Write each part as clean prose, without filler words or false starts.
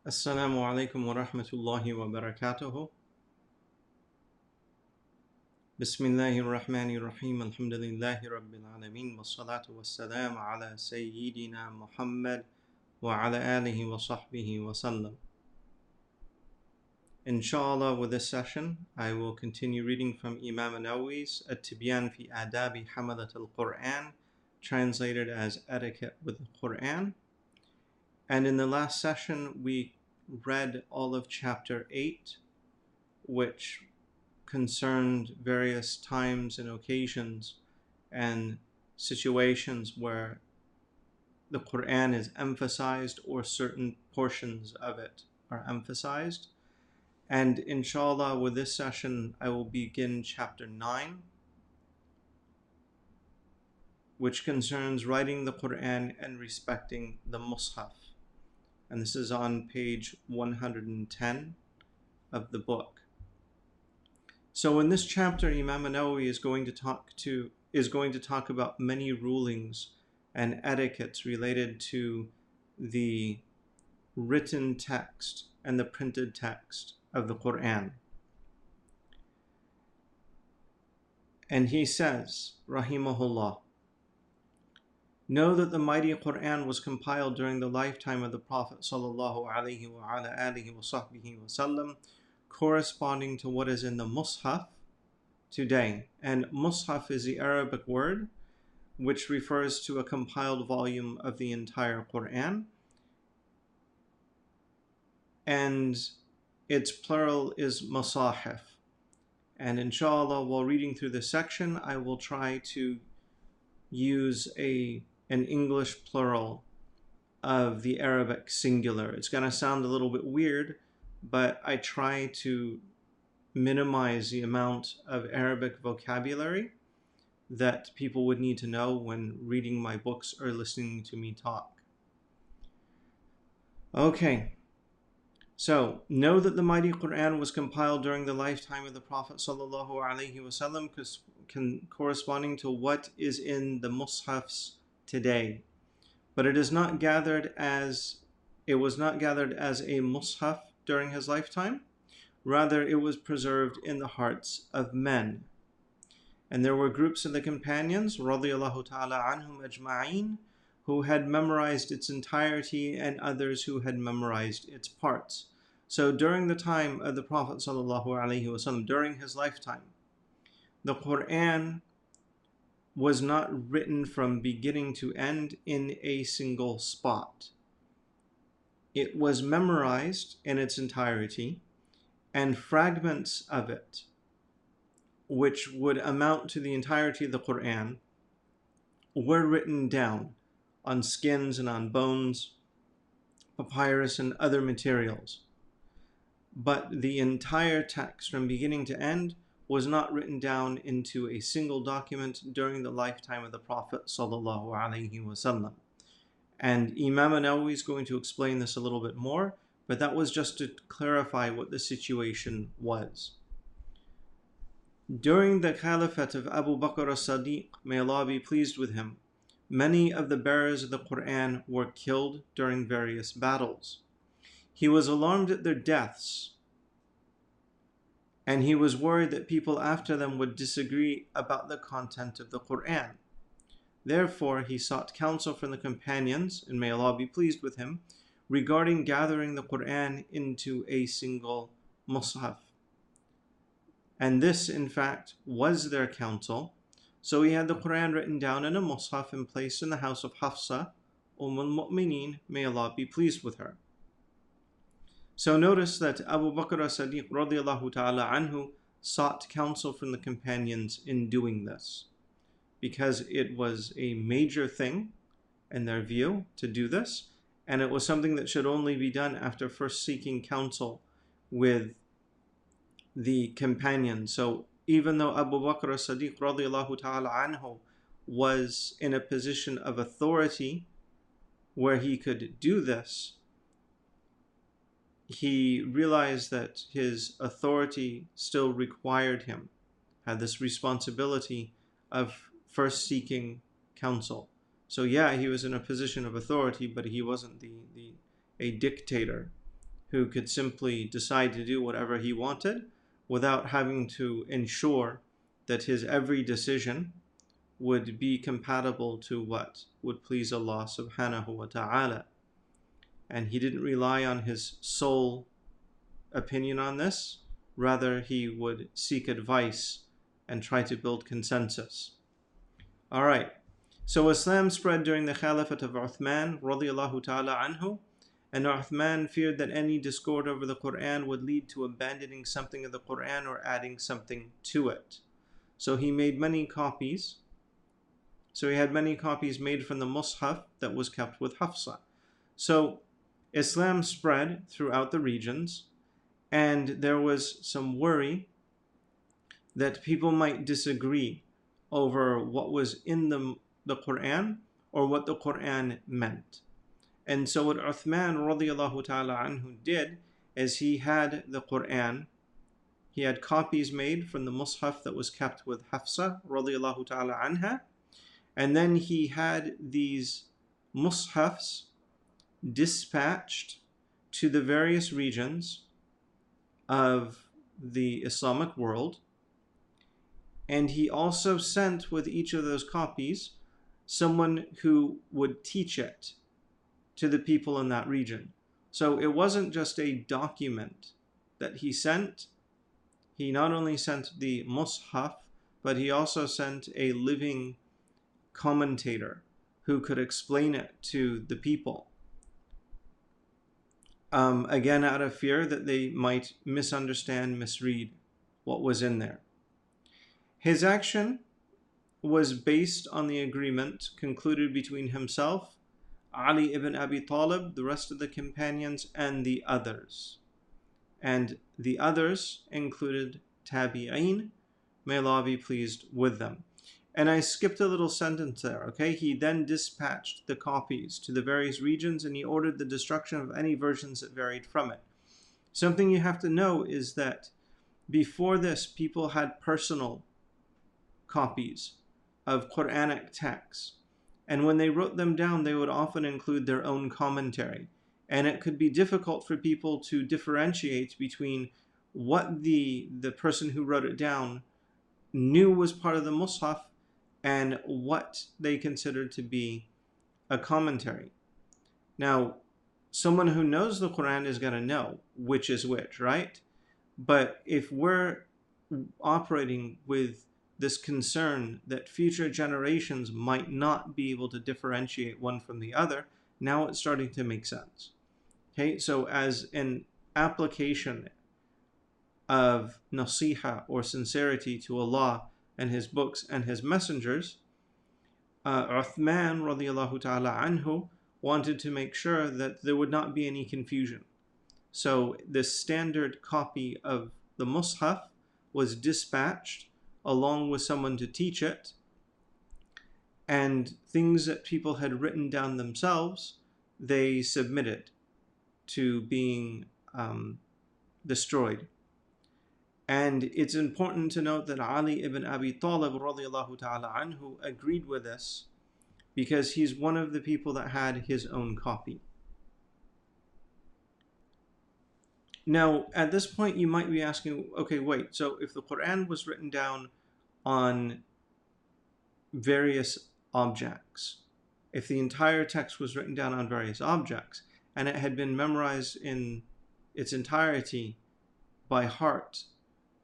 Assalamu alaikum wa rahmatullahi wa barakatuhu. Bismillahir Rahmanir Rahim. Alhamdulillahi Rabbil Alameen. Wassalatu wassalam ala Sayyidina Muhammad wa ala alihi wa sahbihi wa sallam. Inshallah, with this session, I will continue reading from Imam al-Nawawi's At-Tibyan fi Adabi Hamalat al-Quran, translated as Etiquette with the Quran. And in the last session, we read all of chapter 8, which concerned various times and occasions and situations where the Quran is emphasized or certain portions of it are emphasized. And inshallah, with this session, I will begin chapter 9, which concerns writing the Quran and respecting the Mus'haf. And this is on page 110 of the book. So in this chapter, Imam al-Nawawi is going to talk about many rulings and etiquettes related to the written text and the printed text of the Quran. And he says, rahimahullah, know that the mighty Quran was compiled during the lifetime of the Prophet sallallahu alaihi wasallam, corresponding to what is in the Mus'haf today. And Mus'haf is the Arabic word which refers to a compiled volume of the entire Quran, and its plural is masahif. And inshallah, while reading through this section, I will try to use an English plural of the Arabic singular. It's going to sound a little bit weird, but I try to minimize the amount of Arabic vocabulary that people would need to know when reading my books or listening to me talk. Okay, so know that the mighty Quran was compiled during the lifetime of the Prophet sallallahu alaihi wasallam, corresponding to what is in the Mus'hafs today. But it was not gathered as a Mus'haf during his lifetime. Rather, it was preserved in the hearts of men. And there were groups of the companions, radiyallahu ta'ala anhum ajma'een, who had memorized its entirety, and others who had memorized its parts. So during the time of the Prophet sallallahu alaihi wasallam, during his lifetime, the Quran was not written from beginning to end in a single spot. It was memorized in its entirety, and fragments of it, which would amount to the entirety of the Quran, were written down on skins and on bones, papyrus and other materials. But the entire text from beginning to end was not written down into a single document during the lifetime of the Prophet sallallahu alaihi wasallam. And Imam al-Nawawi is going to explain this a little bit more, but that was just to clarify what the situation was. During the caliphate of Abu Bakr as-Siddiq, may Allah be pleased with him, many of the bearers of the Quran were killed during various battles. He was alarmed at their deaths, and he was worried that people after them would disagree about the content of the Quran. Therefore, he sought counsel from the companions, and may Allah be pleased with him, regarding gathering the Quran into a single Mus'haf. And this, in fact, was their counsel. So he had the Quran written down in a Mus'haf and placed in the house of Hafsa, al-Mu'mineen, may Allah be pleased with her. So notice that Abu Bakr as-Siddiq radiyallahu ta'ala anhu sought counsel from the companions in doing this, because it was a major thing in their view to do this, and it was something that should only be done after first seeking counsel with the companions. So even though Abu Bakr as-Siddiq radiyallahu ta'ala anhu was in a position of authority where he could do this, he realized that his authority still required him, had this responsibility of first seeking counsel. So yeah, he was in a position of authority, but he wasn't a dictator. who could simply decide to do whatever he wanted without having to ensure that his every decision would be compatible to what would please Allah subhanahu wa ta'ala. And he didn't rely on his sole opinion on this. Rather, he would seek advice and try to build consensus. All right. So Islam spread during the Caliphate of Uthman radiallahu ta'ala anhu, and Uthman feared that any discord over the Quran would lead to abandoning something of the Quran or adding something to it. So he made many copies. So he had many copies made from the Mus'haf that was kept with Hafsa. So Islam spread throughout the regions, and there was some worry that people might disagree over what was in the Quran or what the Quran meant. And so what Uthman radiallahu ta'ala anhu did is he had the Quran, he had copies made from the Mus'haf that was kept with Hafsa radiallahu ta'ala anha, and then he had these Mus'hafs dispatched to the various regions of the Islamic world, and he also sent with each of those copies someone who would teach it to the people in that region. So it wasn't just a document that he sent. He not only sent the Mus'haf, but he also sent a living commentator who could explain it to the people. Again, out of fear that they might misunderstand, misread what was in there. His action was based on the agreement concluded between himself, Ali ibn Abi Talib, the rest of the companions, and the others. And the others included Tabi'een, may Allah be pleased with them. And I skipped a little sentence there, okay? He then dispatched the copies to the various regions, and he ordered the destruction of any versions that varied from it. Something you have to know is that before this, people had personal copies of Quranic texts. And when they wrote them down, they would often include their own commentary. And it could be difficult for people to differentiate between what the person who wrote it down knew was part of the Mus'haf and what they considered to be a commentary. Now, someone who knows the Quran is going to know which is which, right? But if we're operating with this concern that future generations might not be able to differentiate one from the other, now it's starting to make sense. Okay, so as an application of nasiha or sincerity to Allah and His books and His messengers, Uthman radiallahu ta'ala anhu wanted to make sure that there would not be any confusion. So the standard copy of the Mus'haf was dispatched along with someone to teach it, and things that people had written down themselves, they submitted to being destroyed. And it's important to note that Ali ibn Abi Talib radiallahu ta'ala anhu agreed with this because he's one of the people that had his own copy. Now, at this point, you might be asking, okay, wait, so if the Quran was written down on various objects, if the entire text was written down on various objects, and it had been memorized in its entirety by heart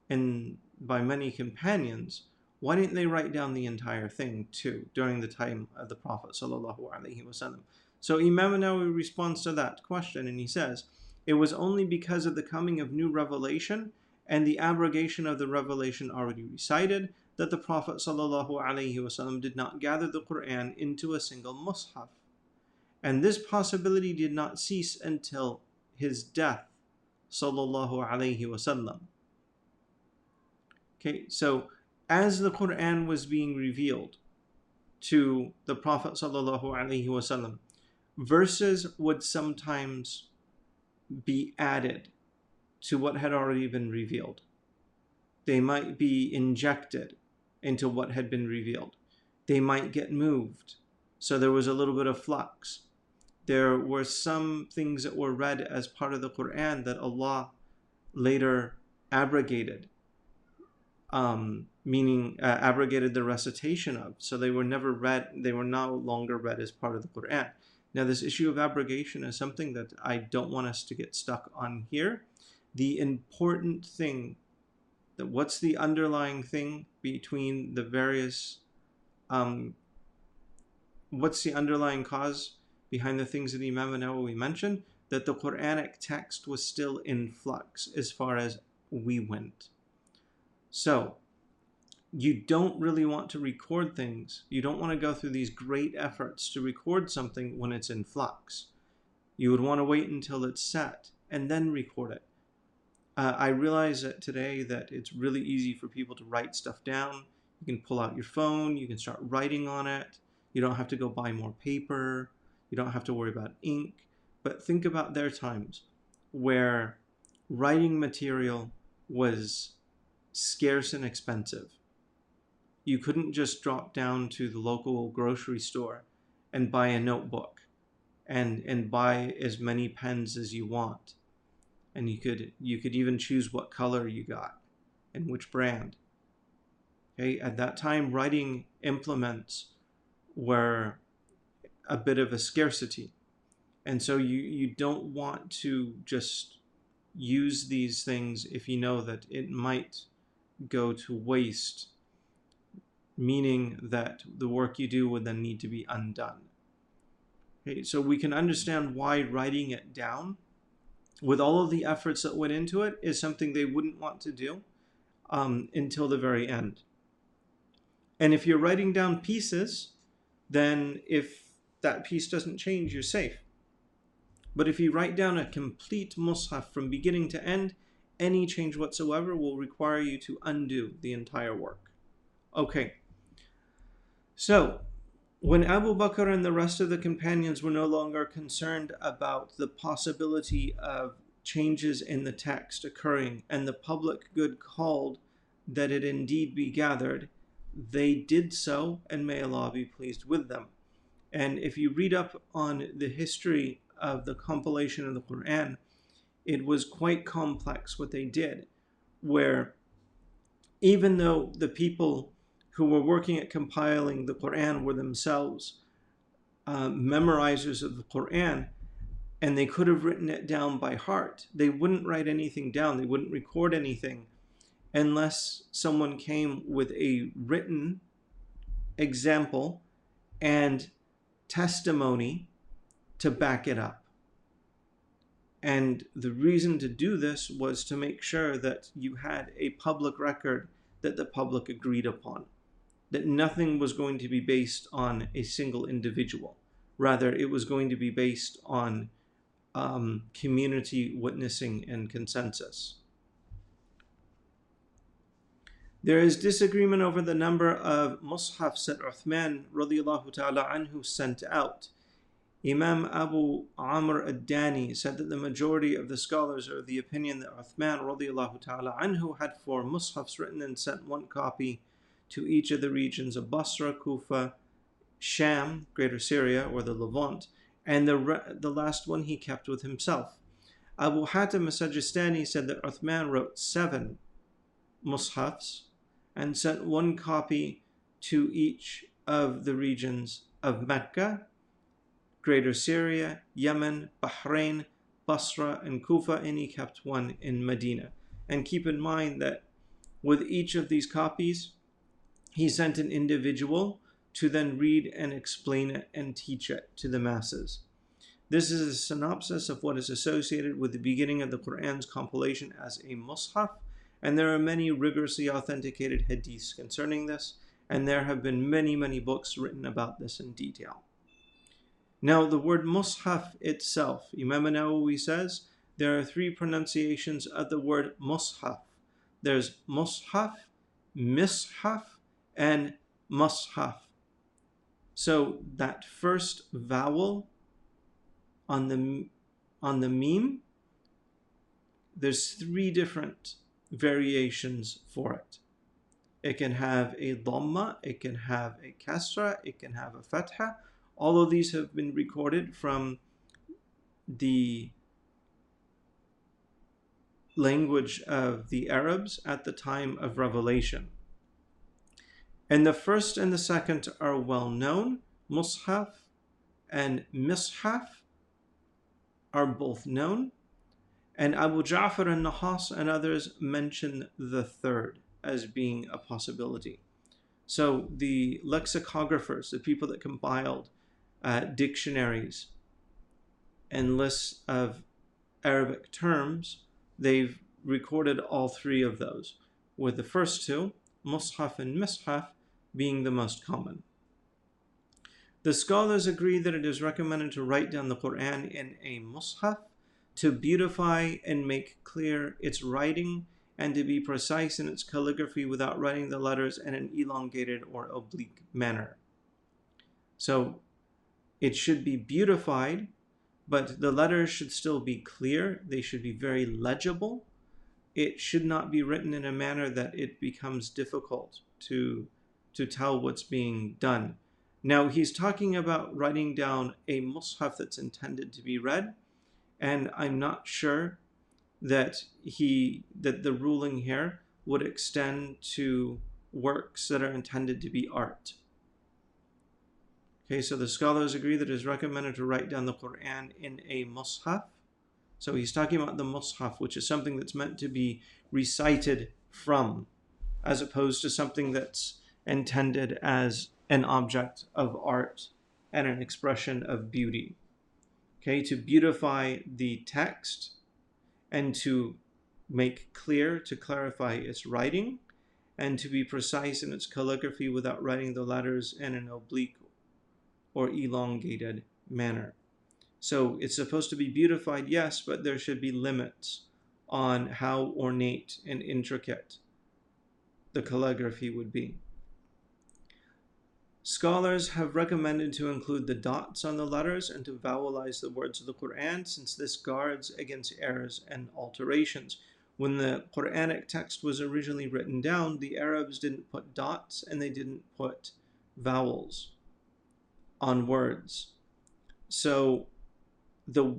and by many companions, why didn't they write down the entire thing too during the time of the Prophet sallallahu alaihi wasallam? So Imam al-Nawawi responds to that question, and he says, it was only because of the coming of new revelation and the abrogation of the revelation already recited that the Prophet ﷺ did not gather the Quran into a single Mus'haf. And this possibility did not cease until his death, ﷺ. Okay, so as the Quran was being revealed to the Prophet ﷺ, verses would sometimes be added to what had already been revealed. They might be injected into what had been revealed. They might get moved, so there was a little bit of flux. there were some things that were read as part of the Quran that Allah later abrogated, meaning abrogated the recitation of. So they were never read, they were no longer read as part of the Quran. Now, this issue of abrogation is something that I don't want us to get stuck on here. The important thing, that what's the underlying thing between the various, what's the underlying cause behind the things that Imam al-Nawawi mentioned? That the Quranic text was still in flux as far as we went. So, you don't really want to record things. You don't want to go through these great efforts to record something when it's in flux. You would want to wait until it's set and then record it. I realize that today that it's really easy for people to write stuff down. You can pull out your phone, you can start writing on it. You don't have to go buy more paper. You don't have to worry about ink. But think about their times where writing material was scarce and expensive. You couldn't just drop down to the local grocery store and buy a notebook and buy as many pens as you want. And you could even choose what color you got and which brand. Okay, at that time, writing implements were a bit of a scarcity. And so you don't want to just use these things if you know that it might go to waste, meaning that the work you do would then need to be undone. Okay, so we can understand why writing it down, with all of the efforts that went into it, is something they wouldn't want to do until the very end. And if you're writing down pieces, then if that piece doesn't change, you're safe. But if you write down a complete mushaf from beginning to end, any change whatsoever will require you to undo the entire work. Okay. So, when Abu Bakr and the rest of the companions were no longer concerned about the possibility of changes in the text occurring and the public good called that it indeed be gathered, they did so, and may Allah be pleased with them. And if you read up on the history of the compilation of the Quran, it was quite complex what they did, where even though the people who were working at compiling the Quran were themselves memorizers of the Quran, and they could have written it down by heart, they wouldn't write anything down, they wouldn't record anything unless someone came with a written example and testimony to back it up. And the reason to do this was to make sure that you had a public record that the public agreed upon, that nothing was going to be based on a single individual. Rather, it was going to be based on community witnessing and consensus. There is disagreement over the number of mushafs that Uthman radiallahu ta'ala anhu sent out. Imam Abu Amr ad-Dani said that the majority of the scholars are of the opinion that Uthman radiallahu ta'ala anhu had 4 mushafs written and sent 1 copy to each of the regions of Basra, Kufa, Sham, Greater Syria, or the Levant, and the last one he kept with himself. Abu Hatim as-Sajistani said that Uthman wrote 7 mushafs and sent 1 copy to each of the regions of Mecca, Greater Syria, Yemen, Bahrain, Basra, and Kufa, and he kept 1 in Medina. And keep in mind that with each of these copies, he sent an individual to then read and explain it and teach it to the masses. This is a synopsis of what is associated with the beginning of the Quran's compilation as a mushaf, and there are many rigorously authenticated hadiths concerning this, and there have been many, many books written about this in detail. Now, the word mushaf itself, Imam al-Nawawi says, there are 3 pronunciations of the word mushaf. There's mushaf, mishaf, and mushaf. So that first vowel on the meme, there's 3 different variations for it. It can have a dhamma, it can have a kasra, it can have a fatha. All of these have been recorded from the language of the Arabs at the time of revelation. And the first and the second are well known. Mushaf and Mishaf are both known. And Abu Ja'far al-Nahas and others mention the third as being a possibility. So the lexicographers, the people that compiled dictionaries and lists of Arabic terms, they've recorded all three of those, with the first two, Mus'haf and Mishaf, being the most common. The scholars agree that it is recommended to write down the Quran in a Mus'haf to beautify and make clear its writing and to be precise in its calligraphy without writing the letters in an elongated or oblique manner. So it should be beautified, but the letters should still be clear. They should be very legible. It should not be written in a manner that it becomes difficult to tell what's being done. Now, he's talking about writing down a mushaf that's intended to be read, and I'm not sure that the ruling here would extend to works that are intended to be art. Okay, so the scholars agree that it is recommended to write down the Quran in a mushaf. So he's talking about the mushaf, which is something that's meant to be recited from, as opposed to something that's intended as an object of art and an expression of beauty. Okay, to beautify the text and to make clear, to clarify its writing, and to be precise in its calligraphy without writing the letters in an oblique or elongated manner. So it's supposed to be beautified, yes, but there should be limits on how ornate and intricate the calligraphy would be. Scholars have recommended to include the dots on the letters and to vowelize the words of the Quran, since this guards against errors and alterations. When the Quranic text was originally written down, the Arabs didn't put dots and they didn't put vowels on words. So the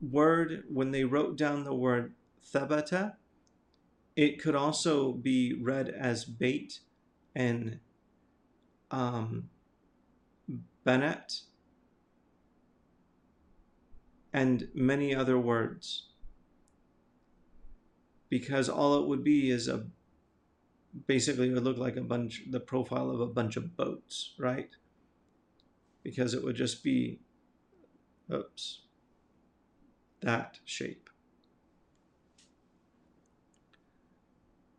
word, when they wrote down the word thabata, it could also be read as bait and Bennett and many other words, because all it would be is basically it would look like the profile of a bunch of boats, right? Because it would just be, that shape.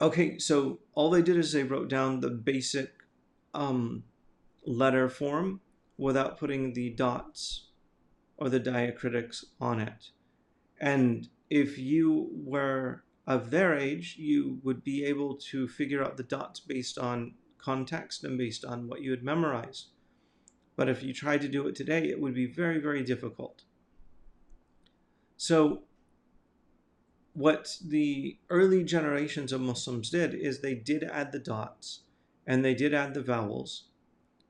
Okay, so all they did is they wrote down the basic letter form without putting the dots or the diacritics on it. And if you were of their age, you would be able to figure out the dots based on context and based on what you had memorized. But if you tried to do it today, it would be very, very difficult. So what the early generations of Muslims did is they did add the dots and they did add the vowels.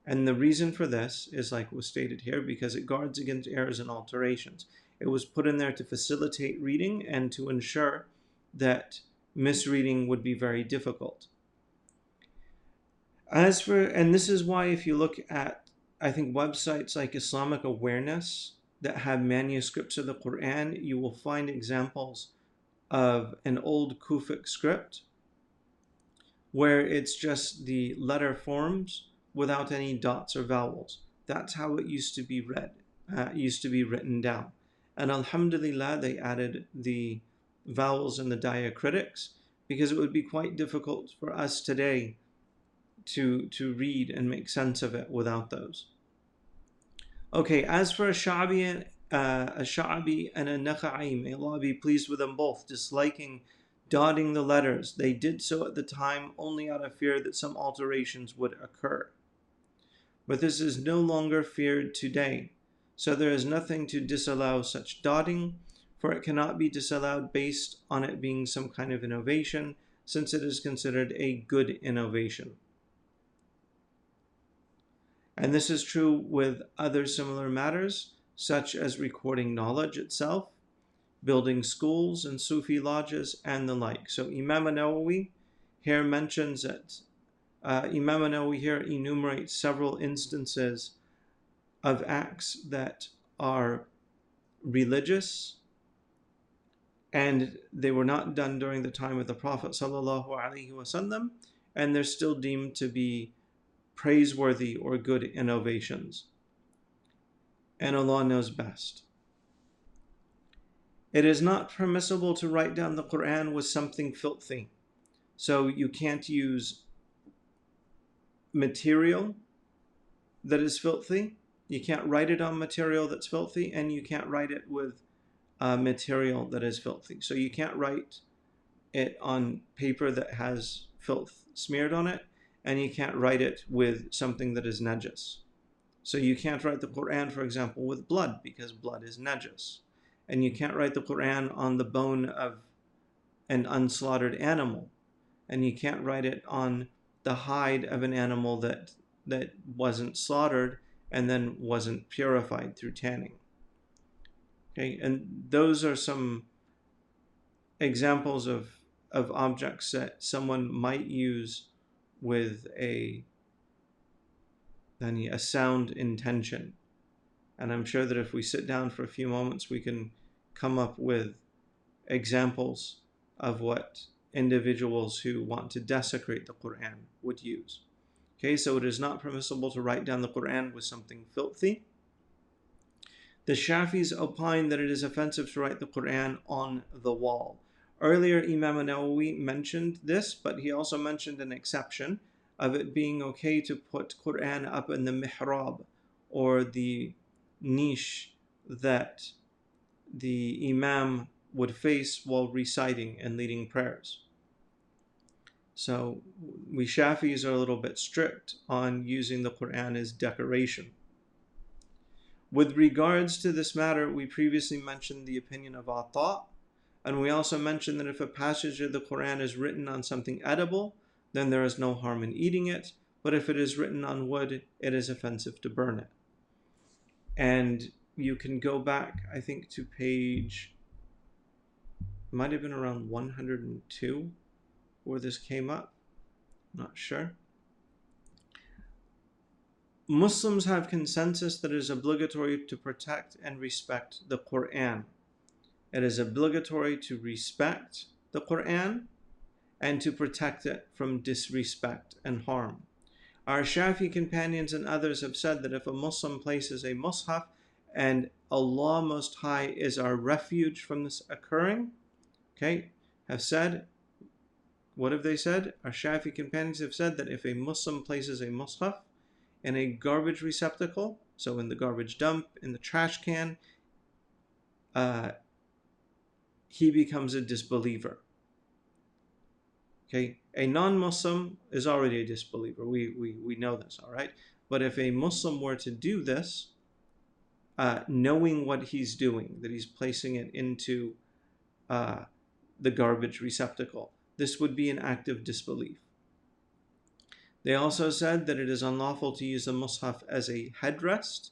And the reason for this is, like was stated here, because it guards against errors and alterations. It was put in there to facilitate reading and to ensure that misreading would be very difficult. And this is why if you look at, I think, websites like Islamic Awareness that have manuscripts of the Quran, you will find examples of an old Kufic script where it's just the letter forms without any dots or vowels. That's how it used to be read, used to be written down. And alhamdulillah, they added the vowels and the diacritics because it would be quite difficult for us today to read and make sense of it without those. Okay, as for a Sha'bi and a Nakha'i, may Allah be pleased with them both, disliking dotting the letters, they did so at the time only out of fear that some alterations would occur. But this is no longer feared today, so there is nothing to disallow such dotting, for it cannot be disallowed based on it being some kind of innovation, since it is considered a good innovation. And this is true with other similar matters, such as recording knowledge itself, building schools and Sufi lodges, and the like. So Imam al-Nawawi here mentions that Imam al-Nawawi here enumerates several instances of acts that are religious, and they were not done during the time of the Prophet sallallahu alaihi wasallam, and they're still deemed to be praiseworthy or good innovations. And Allah knows best. It is not permissible to write down the Quran with something filthy. So you can't use material that is filthy. You can't write it on material that's filthy, and you can't write it with material that is filthy. So you can't write it on paper that has filth smeared on it, and you can't write it with something that is najis. So you can't write the Quran, for example, with blood, because blood is najis. And you can't write the Quran on the bone of an unslaughtered animal. And you can't write it on the hide of an animal that wasn't slaughtered and then wasn't purified through tanning. Okay, and those are some examples of objects that someone might use with a sound intention. And I'm sure that if we sit down for a few moments, we can come up with examples of what individuals who want to desecrate the Quran would use. Okay, so it is not permissible to write down the Quran with something filthy. The Shafis opine that it is offensive to write the Quran on the wall. Earlier, Imam al-Nawawi mentioned this, but he also mentioned an exception of it being okay to put Quran up in the mihrab, or the niche that the Imam would face while reciting and leading prayers. So we Shafis are a little bit strict on using the Quran as decoration. With regards to this matter, we previously mentioned the opinion of Ata, and we also mentioned that if a passage of the Quran is written on something edible, then there is no harm in eating it, but if it is written on wood, it is offensive to burn it. And you can go back, I think, to page, might have been around 102 where this came up, not sure. Muslims have consensus that it is obligatory to protect and respect the Quran. It is obligatory to respect the Quran and to protect it from disrespect and harm. Our Shafi companions and others have said that if a Muslim places a mushaf and Allah Most High is our refuge from this occurring, have said, what have they said? Our Shafi companions have said that if a Muslim places a mushaf in a garbage receptacle, so in the garbage dump, in the trash can, he becomes a disbeliever. Okay, a non-Muslim is already a disbeliever. We know this, all right? But if a Muslim were to do this, knowing what he's doing, that he's placing it into the garbage receptacle, this would be an act of disbelief. They also said that it is unlawful to use the mushaf as a headrest.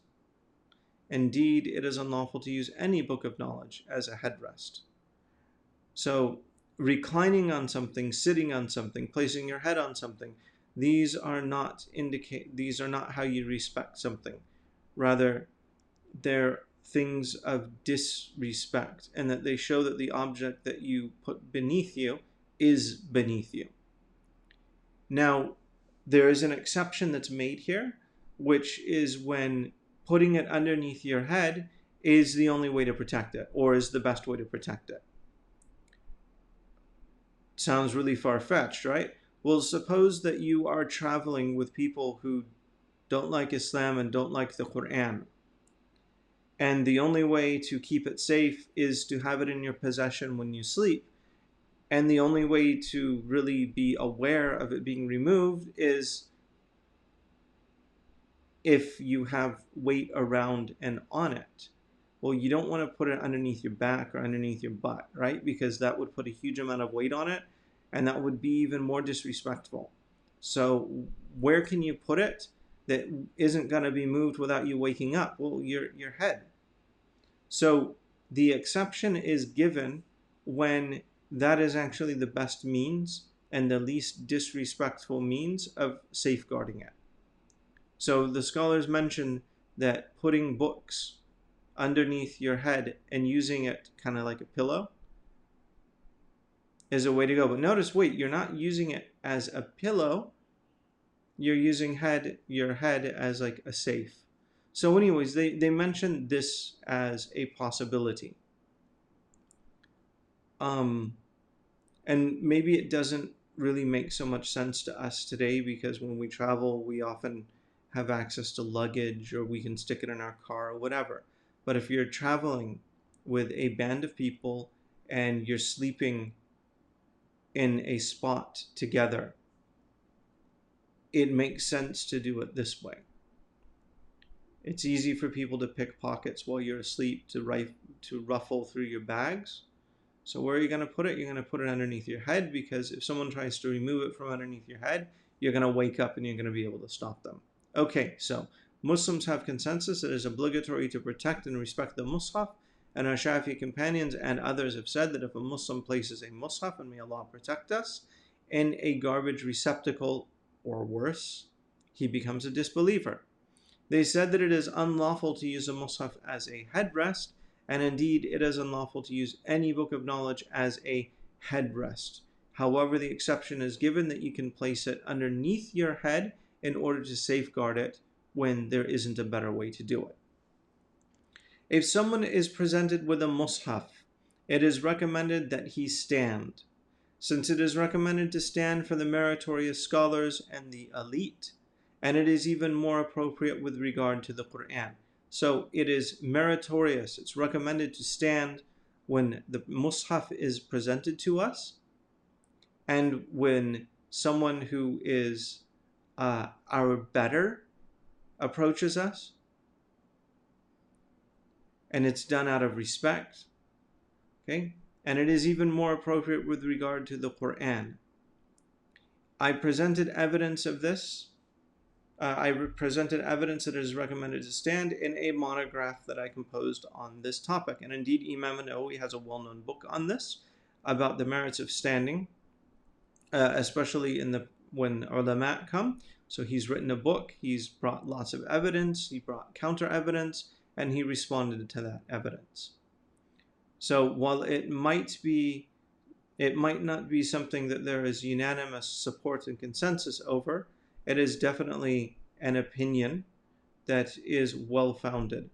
Indeed, it is unlawful to use any book of knowledge as a headrest. So, reclining on something, sitting on something, placing your head on something, these are not how you respect something. Rather, they're things of disrespect, and that they show that the object that you put beneath you is beneath you. Now, there is an exception that's made here, which is when putting it underneath your head is the only way to protect it, or is the best way to protect it. Sounds really far-fetched, right? Well, suppose that you are traveling with people who don't like Islam and don't like the Quran, and the only way to keep it safe is to have it in your possession when you sleep. And the only way to really be aware of it being removed is if you have weight around and on it. Well, you don't want to put it underneath your back or underneath your butt, right? Because that would put a huge amount of weight on it, and that would be even more disrespectful. So where can you put it that isn't going to be moved without you waking up? Well, your head. So the exception is given when that is actually the best means and the least disrespectful means of safeguarding it. So the scholars mention that putting books underneath your head and using it kind of like a pillow is a way to go. But notice, wait, you're not using it as a pillow. You're using your head as like a safe. So anyways, they mentioned this as a possibility. And maybe it doesn't really make so much sense to us today because when we travel, we often have access to luggage or we can stick it in our car or whatever. But if you're traveling with a band of people and you're sleeping in a spot together, it makes sense to do it this way. It's easy for people to pick pockets while you're asleep to ruffle through your bags. So where are you going to put it? You're going to put it underneath your head, because if someone tries to remove it from underneath your head, you're going to wake up and you're going to be able to stop them. Okay, so Muslims have consensus that it is obligatory to protect and respect the Mus'haf, and our Shafi companions and others have said that if a Muslim places a Mus'haf, and may Allah protect us, in a garbage receptacle or worse, he becomes a disbeliever. They said that it is unlawful to use a Mus'haf as a headrest, and indeed it is unlawful to use any book of knowledge as a headrest. However, the exception is given that you can place it underneath your head in order to safeguard it when there isn't a better way to do it. If someone is presented with a Mus'haf, it is recommended that he stand. Since it is recommended to stand for the meritorious scholars and the elite, and it is even more appropriate with regard to the Quran. So it is meritorious, it's recommended to stand when the Mus'haf is presented to us, and when someone who is our better approaches us, and it's done out of respect. Okay? And it is even more appropriate with regard to the Quran. I presented evidence of this. I presented evidence that it is recommended to stand in a monograph that I composed on this topic. And indeed, Imam al-Nawawi has a well-known book on this, about the merits of standing, especially when ulama come. So he's written a book, he's brought lots of evidence, he brought counter evidence, and he responded to that evidence. So while it might not be something that there is unanimous support and consensus over, it is definitely an opinion that is well-founded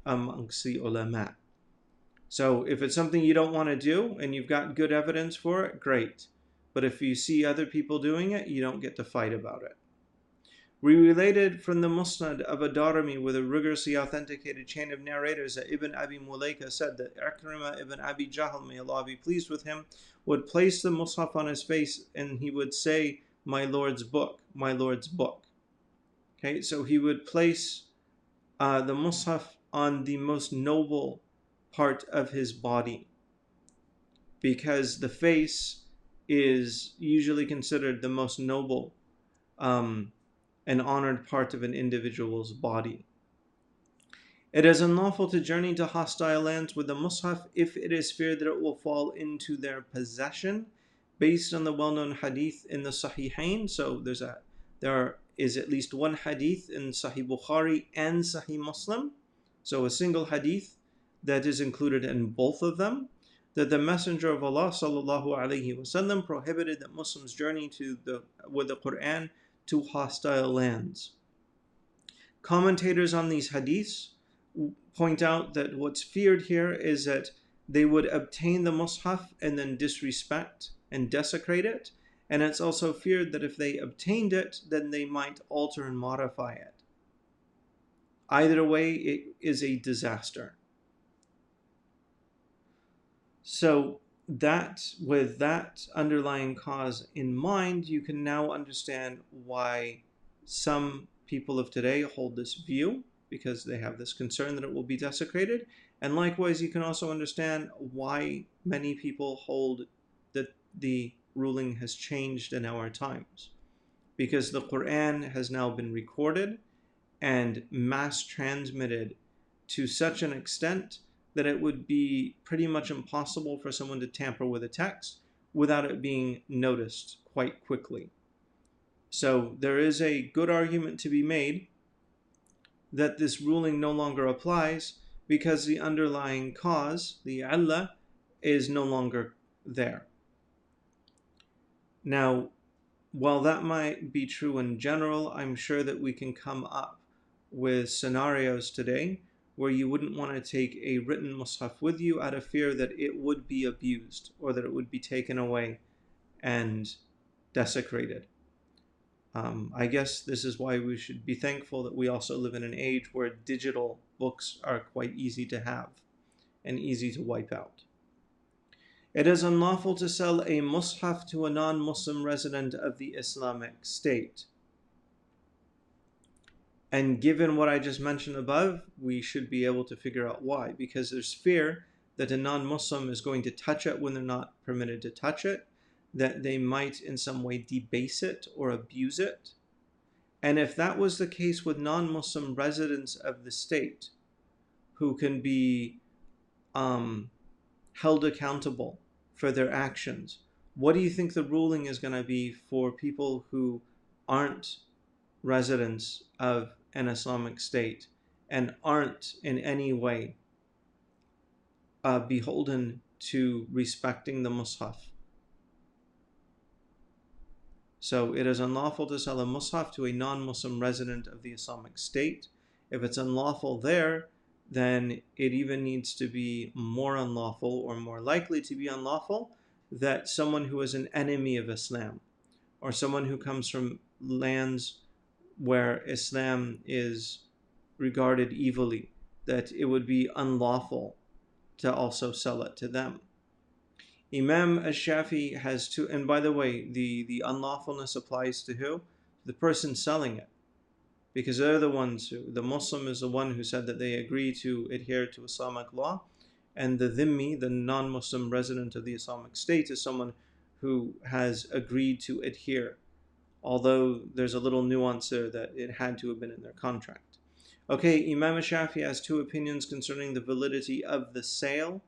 amongst the ulama. So if it's something you don't want to do and you've got good evidence for it, great. But if you see other people doing it, you don't get to fight about it. We related from the Musnad of Ad-Darimi with a rigorously authenticated chain of narrators that Ibn Abi Mulaika said that Ikrimah ibn Abi Jahl, may Allah be pleased with him, would place the Mus'haf on his face and he would say, "My Lord's book, my Lord's book." Okay, so he would place the Mus'haf on the most noble part of his body, because the face is usually considered the most noble an honored part of an individual's body. It is unlawful to journey to hostile lands with the Mus'haf if it is feared that it will fall into their possession, based on the well-known hadith in the Sahihain. So there is at least one hadith in Sahih Bukhari and Sahih Muslim, so a single hadith that is included in both of them, that the Messenger of Allah sallallahu alaihi wasallam prohibited that Muslims journey with the Quran to hostile lands. Commentators on these hadiths point out that what's feared here is that they would obtain the Mus'haf and then disrespect and desecrate it, and it's also feared that if they obtained it, then they might alter and modify it. Either way, it is a disaster. So with that underlying cause in mind, you can now understand why some people of today hold this view, because they have this concern that it will be desecrated. And likewise, you can also understand why many people hold that the ruling has changed in our times, because the Quran has now been recorded and mass transmitted to such an extent that it would be pretty much impossible for someone to tamper with a text without it being noticed quite quickly. So there is a good argument to be made that this ruling no longer applies because the underlying cause, the Allah, is no longer there. Now, while that might be true in general, I'm sure that we can come up with scenarios today where you wouldn't want to take a written mushaf with you out of fear that it would be abused or that it would be taken away and desecrated. I guess this is why we should be thankful that we also live in an age where digital books are quite easy to have and easy to wipe out. It is unlawful to sell a mushaf to a non-Muslim resident of the Islamic State. And given what I just mentioned above, we should be able to figure out why. Because there's fear that a non-Muslim is going to touch it when they're not permitted to touch it, that they might in some way debase it or abuse it. And if that was the case with non-Muslim residents of the state, who can be held accountable for their actions, what do you think the ruling is going to be for people who aren't residents of an Islamic state and aren't in any way beholden to respecting the mushaf? So it is unlawful to sell a mushaf to a non-Muslim resident of the Islamic State. If it's unlawful there, then it even needs to be more unlawful, or more likely to be unlawful, that someone who is an enemy of Islam, or someone who comes from lands where Islam is regarded evilly, that it would be unlawful to also sell it to them. Imam al-Shafi has two, and by the way, the unlawfulness applies to who? The person selling it. Because they're the ones who, the Muslim is the one who said that they agree to adhere to Islamic law, and the dhimmi, the non-Muslim resident of the Islamic State, is someone who has agreed to adhere, although there's a little nuance there that it had to have been in their contract. Okay, Imam al-Shafi has two opinions concerning the validity of the sale.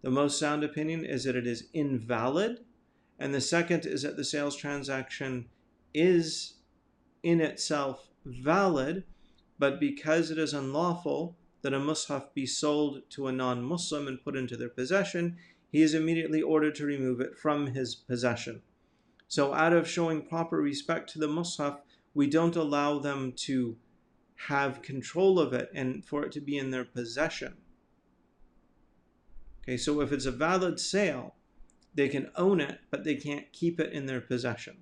The most sound opinion is that it is invalid, and the second is that the sales transaction is in itself valid, but because it is unlawful that a mushaf be sold to a non-Muslim and put into their possession, he is immediately ordered to remove it from his possession. So out of showing proper respect to the mushaf, we don't allow them to have control of it and for it to be in their possession. Okay, so if it's a valid sale, they can own it, but they can't keep it in their possession.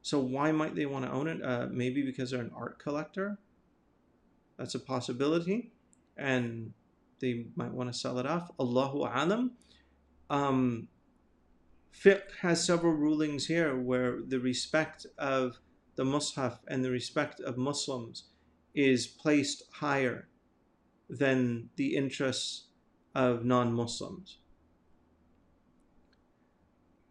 So why might they want to own it? Maybe because they're an art collector. That's a possibility. And they might want to sell it off. Allahu alam. Fiqh has several rulings here where the respect of the mushaf and the respect of Muslims is placed higher than the interests of non-Muslims.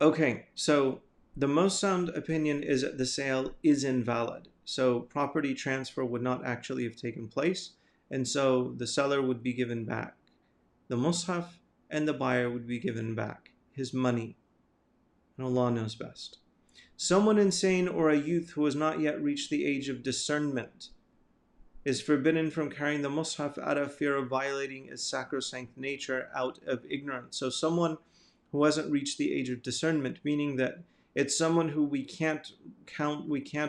Okay, so the most sound opinion is that the sale is invalid. So property transfer would not actually have taken place, and so the seller would be given back the mushaf and the buyer would be given back his money. And Allah knows best. Someone insane or a youth who has not yet reached the age of discernment is forbidden from carrying the mushaf out of fear of violating its sacrosanct nature out of ignorance. So someone who hasn't reached the age of discernment, meaning that it's someone who we can't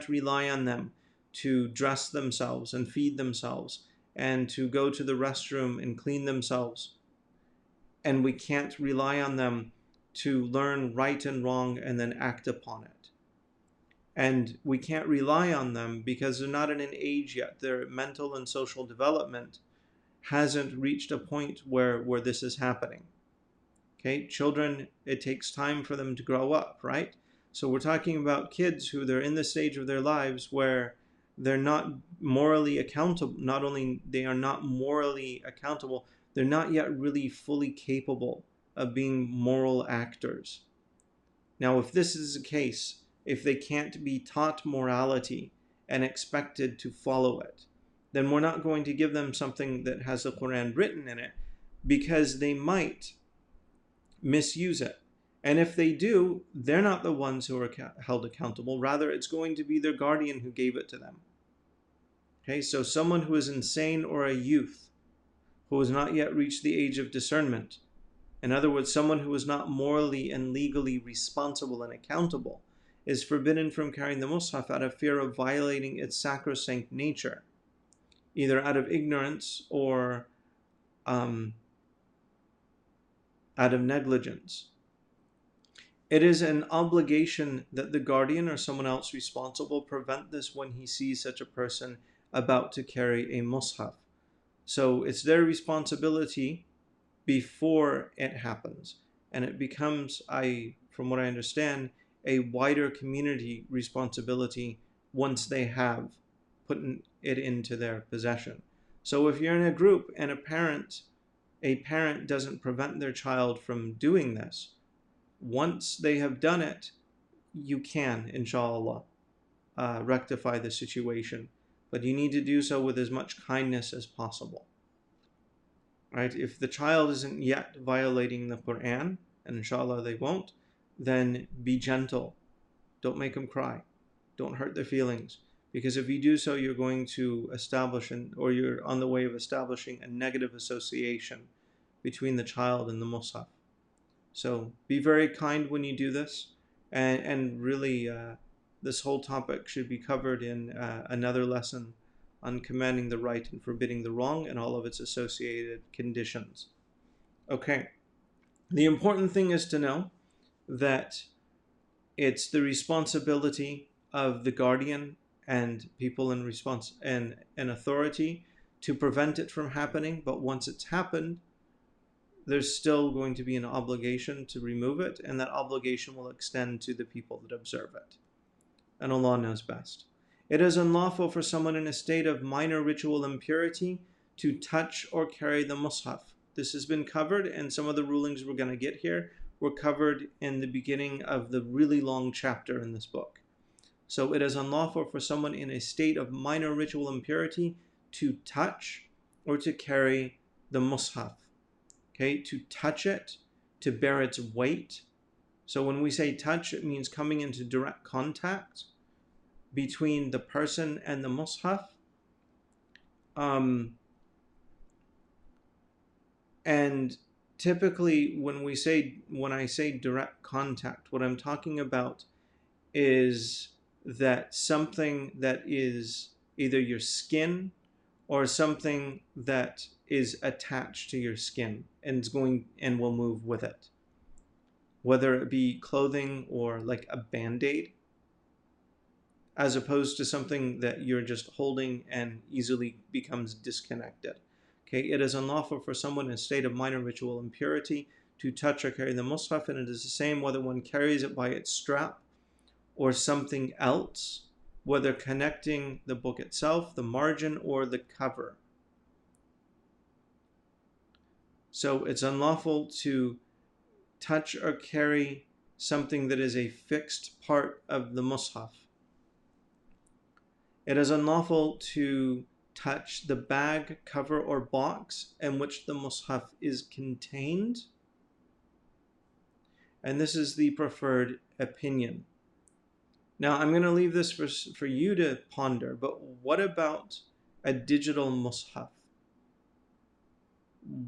rely on them to dress themselves and feed themselves and to go to the restroom and clean themselves. And we can't rely on them to learn right and wrong and then act upon it. And we can't rely on them because they're not in an age yet. Their mental and social development hasn't reached a point where this is happening. Okay, children, it takes time for them to grow up, right? So we're talking about kids who they're in the stage of their lives where they're not morally accountable. Not only they are not morally accountable, they're not yet really fully capable of being moral actors. Now, if this is the case, if they can't be taught morality and expected to follow it, then we're not going to give them something that has the Quran written in it, because they might misuse it. And if they do, they're not the ones who are held accountable. Rather, it's going to be their guardian who gave it to them. Okay, so someone who is insane, or a youth who has not yet reached the age of discernment, in other words, someone who is not morally and legally responsible and accountable, is forbidden from carrying the Mus'haf out of fear of violating its sacrosanct nature, either out of ignorance or out of negligence. It is an obligation that the guardian or someone else responsible prevent this when he sees such a person about to carry a Mus'haf. So it's their responsibility before it happens. And it becomes, from what I understand, a wider community responsibility once they have put it into their possession. So if you're in a group and a parent doesn't prevent their child from doing this, once they have done it, you can, inshallah, rectify the situation. But you need to do so with as much kindness as possible. Right? If the child isn't yet violating the Quran, and inshallah they won't, then be gentle. Don't make them cry. Don't hurt their feelings. Because if you do so, you're going to establish, or you're on the way of establishing, a negative association between the child and the Mus'haf. So be very kind when you do this. And really, this whole topic should be covered in another lesson on commanding the right and forbidding the wrong and all of its associated conditions. Okay. The important thing is to know that it's the responsibility of the guardian and people in response and authority to prevent it from happening. But once it's happened, there's still going to be an obligation to remove it, and that obligation will extend to the people that observe it. And Allah knows best. It is unlawful for someone in a state of minor ritual impurity to touch or carry the Mus'haf. This has been covered, and some of the rulings we're going to get here were covered in the beginning of the really long chapter in this book. So it is unlawful for someone in a state of minor ritual impurity to touch or to carry the Mus'haf. Okay, to touch it, to bear its weight. So when we say touch, it means coming into direct contact between the person and the Mus'haf. And typically when I say direct contact, what I'm talking about is that something that is either your skin or something that is attached to your skin and will move with it. Whether it be clothing or like a band-aid, as opposed to something that you're just holding and easily becomes disconnected. Okay, it is unlawful for someone in a state of minor ritual impurity to touch or carry the Mus'haf, and it is the same whether one carries it by its strap or something else, whether connecting the book itself, the margin, or the cover. So it's unlawful to touch or carry something that is a fixed part of the Mus'haf. It is unlawful to touch the bag, cover, or box in which the Mus'haf is contained. And this is the preferred opinion. Now, I'm going to leave this for you to ponder, but what about a digital Mus'haf?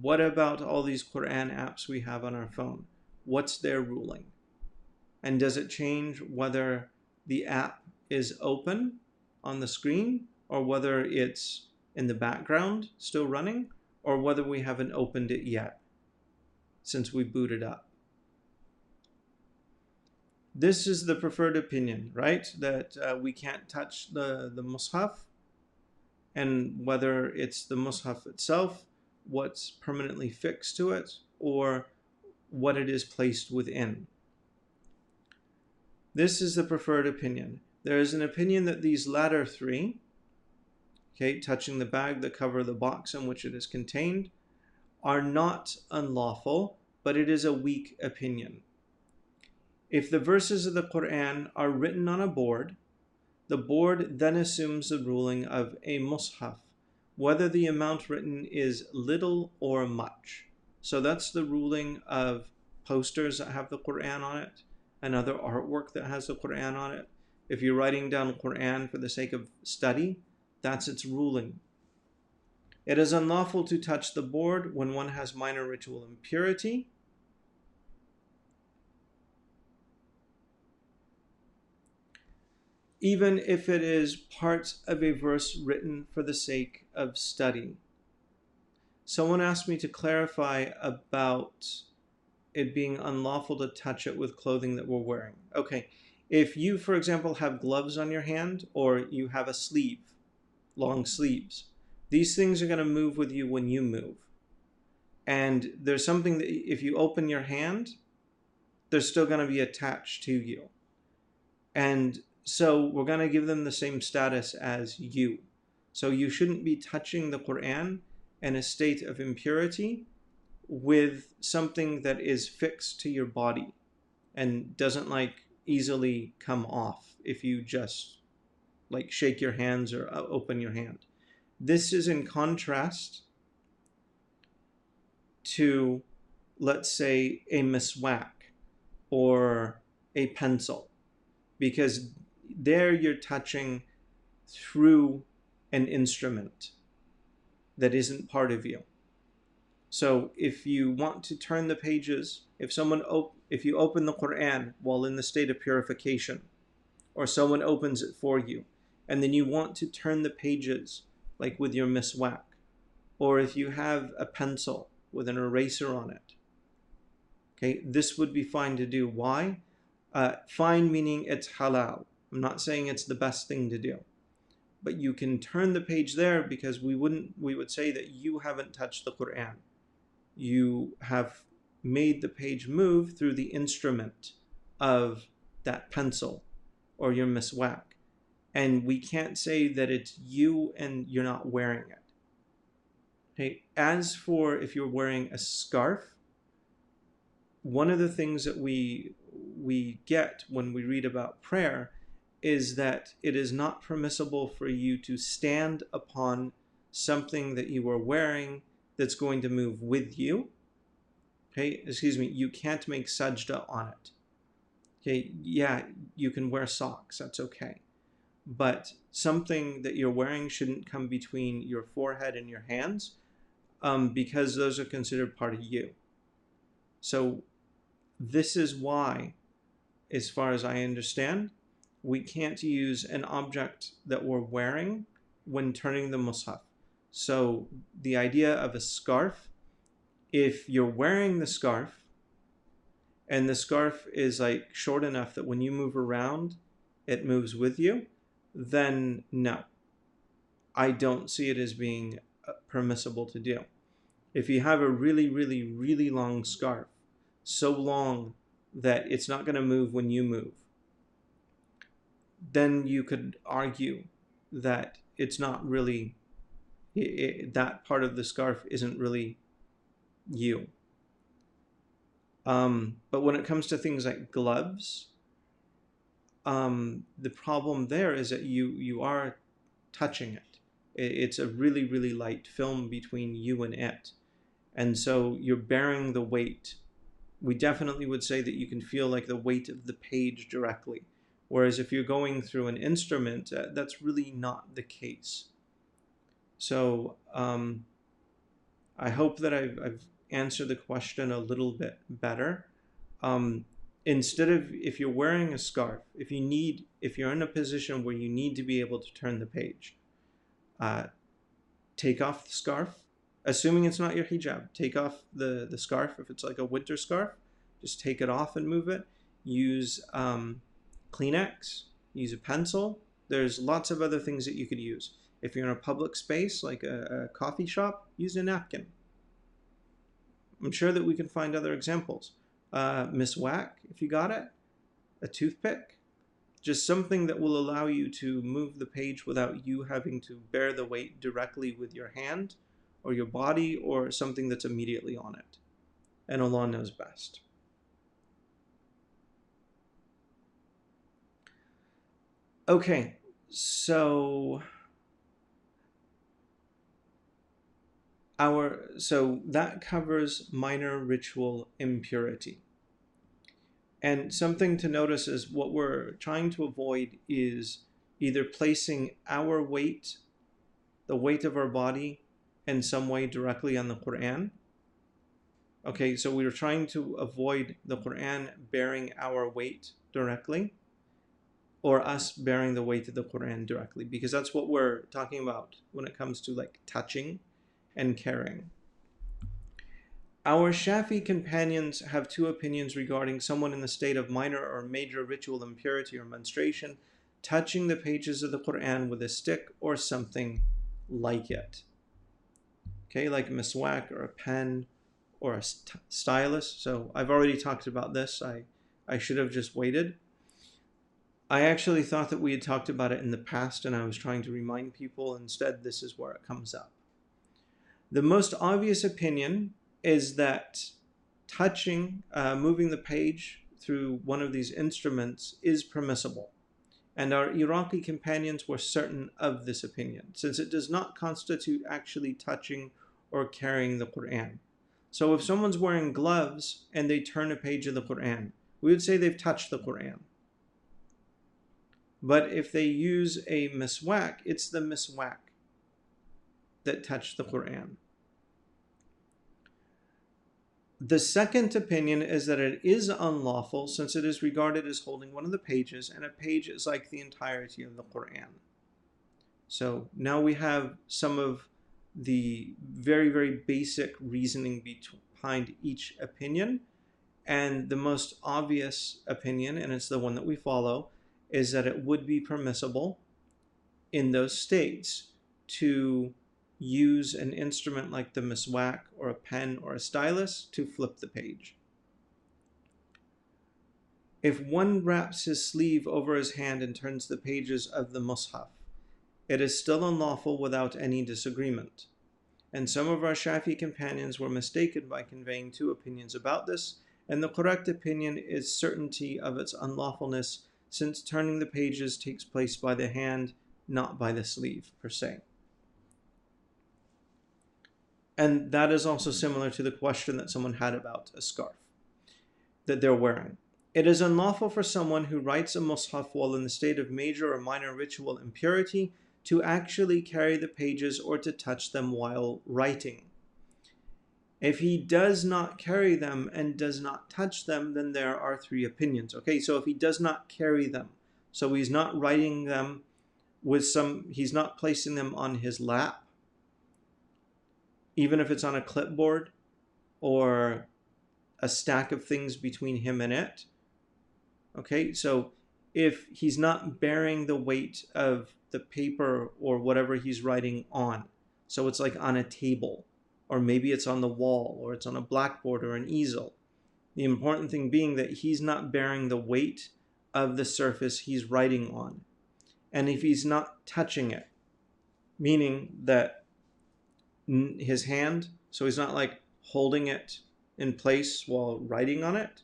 What about all these Quran apps we have on our phone? What's their ruling? And does it change whether the app is open on the screen, or whether it's in the background still running, or whether we haven't opened it yet since we booted up? This is the preferred opinion, right? That we can't touch the Mus'haf, and whether it's the Mus'haf itself, what's permanently fixed to it, or what it is placed within. This is the preferred opinion. There is an opinion that these latter three, okay, touching the bag, the cover, the box in which it is contained, are not unlawful, but it is a weak opinion. If the verses of the Quran are written on a board, the board then assumes the ruling of a Mus'haf, whether the amount written is little or much. So that's the ruling of posters that have the Quran on it, and other artwork that has the Quran on it. If you're writing down Quran for the sake of study, that's its ruling. It is unlawful to touch the board when one has minor ritual impurity. Even if it is part of a verse written for the sake of study. Someone asked me to clarify about it being unlawful to touch it with clothing that we're wearing. Okay, if you, for example, have gloves on your hand, or you have a sleeve, long sleeves, these things are going to move with you when you move. And there's something that if you open your hand, they're still going to be attached to you. And so we're going to give them the same status as you. So you shouldn't be touching the Quran in a state of impurity with something that is fixed to your body and doesn't like easily come off if you just like shake your hands or open your hand. This is in contrast to, let's say, a miswak or a pencil, because there you're touching through an instrument that isn't part of you. So if you want to turn the pages, if you open the Quran while in the state of purification, or someone opens it for you, and then you want to turn the pages like with your miswak, or if you have a pencil with an eraser on it, okay, this would be fine to do. Why? Fine meaning it's halal. I'm not saying it's the best thing to do, but you can turn the page there because we would say that you haven't touched the Quran. You have made the page move through the instrument of that pencil or your miswak. And we can't say that it's you and you're not wearing it. Okay. As for if you're wearing a scarf, one of the things that we get when we read about prayer is that it is not permissible for you to stand upon something that you are wearing that's going to move with you. Okay, excuse me, you can't make sajda on it. Okay, yeah, you can wear socks, that's okay. But something that you're wearing shouldn't come between your forehead and your hands, because those are considered part of you. So this is why, as far as I understand, we can't use an object that we're wearing when turning the mushaf. So the idea of a scarf, if you're wearing the scarf and the scarf is like short enough that when you move around, it moves with you, then no, I don't see it as being permissible to do. If you have a really, really, really long scarf, so long that it's not going to move when you move, then you could argue that it's not really, that part of the scarf isn't really you. But when it comes to things like gloves, the problem there is that you are touching it. It's a really, really light film between you and it. And so you're bearing the weight. We definitely would say that you can feel like the weight of the page directly. Whereas if you're going through an instrument, that's really not the case. So I hope that I've answered the question a little bit better. Instead of, if you're wearing a scarf, if you're in a position where you need to be able to turn the page, take off the scarf, assuming it's not your hijab. Take off the scarf. If it's like a winter scarf, just take it off and move it. Use Kleenex, use a pencil. There's lots of other things that you could use. If you're in a public space like a coffee shop, use a napkin. I'm sure that we can find other examples. Miswak, if you got it, a toothpick, just something that will allow you to move the page without you having to bear the weight directly with your hand or your body, or something that's immediately on it. And Allah knows best. Okay, so So that covers minor ritual impurity. And something to notice is what we're trying to avoid is either placing our weight, the weight of our body, in some way directly on the Quran. Okay, so we were trying to avoid the Quran bearing our weight directly, or us bearing the weight of the Quran directly, because that's what we're talking about when it comes to like touching and carrying. Our Shafi companions have two opinions regarding someone in the state of minor or major ritual impurity or menstruation touching the pages of the Quran with a stick or something like it. Okay, like a miswak or a pen or a stylus. So I've already talked about this. I should have just waited. I actually thought that we had talked about it in the past, and I was trying to remind people. Instead, this is where it comes up. The most obvious opinion is that touching, moving the page through one of these instruments is permissible. And our Iraqi companions were certain of this opinion, since it does not constitute actually touching or carrying the Quran. So if someone's wearing gloves and they turn a page of the Quran, we would say they've touched the Quran. But if they use a miswak, it's the miswak that touched the Quran. The second opinion is that it is unlawful since it is regarded as holding one of the pages, and a page is like the entirety of the Quran. So now we have some of the very, very basic reasoning behind each opinion. And the most obvious opinion, and it's the one that we follow, is that it would be permissible in those states to use an instrument like the miswak or a pen or a stylus to flip the page. If one wraps his sleeve over his hand and turns the pages of the mushaf, it is still unlawful without any disagreement. And some of our Shafi companions were mistaken by conveying two opinions about this, and the correct opinion is certainty of its unlawfulness, since turning the pages takes place by the hand, not by the sleeve per se. And that is also similar to the question that someone had about a scarf that they're wearing. It is unlawful for someone who writes a mushaf while in the state of major or minor ritual impurity to actually carry the pages or to touch them while writing. If he does not carry them and does not touch them, then there are three opinions. Okay, so if he does not carry them, so he's not writing them he's not placing them on his lap, even if it's on a clipboard or a stack of things between him and it. Okay, so if he's not bearing the weight of the paper or whatever he's writing on, so it's like on a table, or maybe it's on the wall, or it's on a blackboard or an easel. The important thing being that he's not bearing the weight of the surface he's writing on. And if he's not touching it, meaning that his hand, so he's not like holding it in place while writing on it.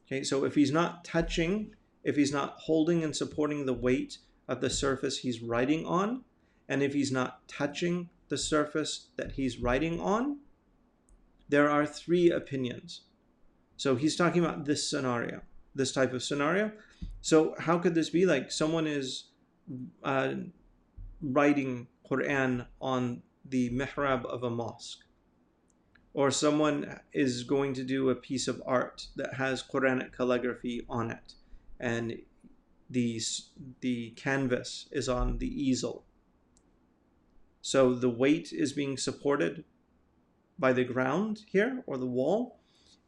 Okay, so if he's not touching, if he's not holding and supporting the weight of the surface he's writing on, and if he's not touching the surface that he's writing on, there are three opinions. So he's talking about this scenario, this type of scenario. So how could this be? Like someone is writing Quran on the mihrab of a mosque, or someone is going to do a piece of art that has Quranic calligraphy on it, and the canvas is on the easel. So the weight is being supported by the ground here, or the wall,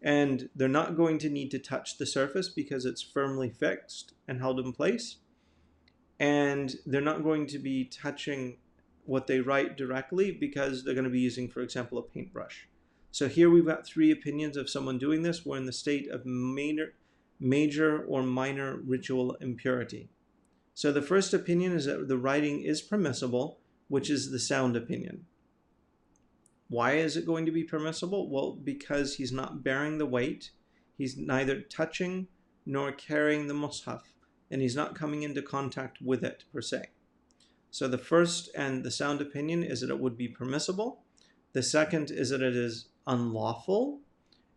and they're not going to need to touch the surface because it's firmly fixed and held in place. And they're not going to be touching what they write directly because they're going to be using, for example, a paintbrush. So here we've got three opinions of someone doing this. We're in the state of major or minor ritual impurity. So the first opinion is that the writing is permissible, which is the sound opinion. Why is it going to be permissible? Well, because he's not bearing the weight. He's neither touching nor carrying the mushaf, and he's not coming into contact with it per se. So the first and the sound opinion is that it would be permissible. The second is that it is unlawful.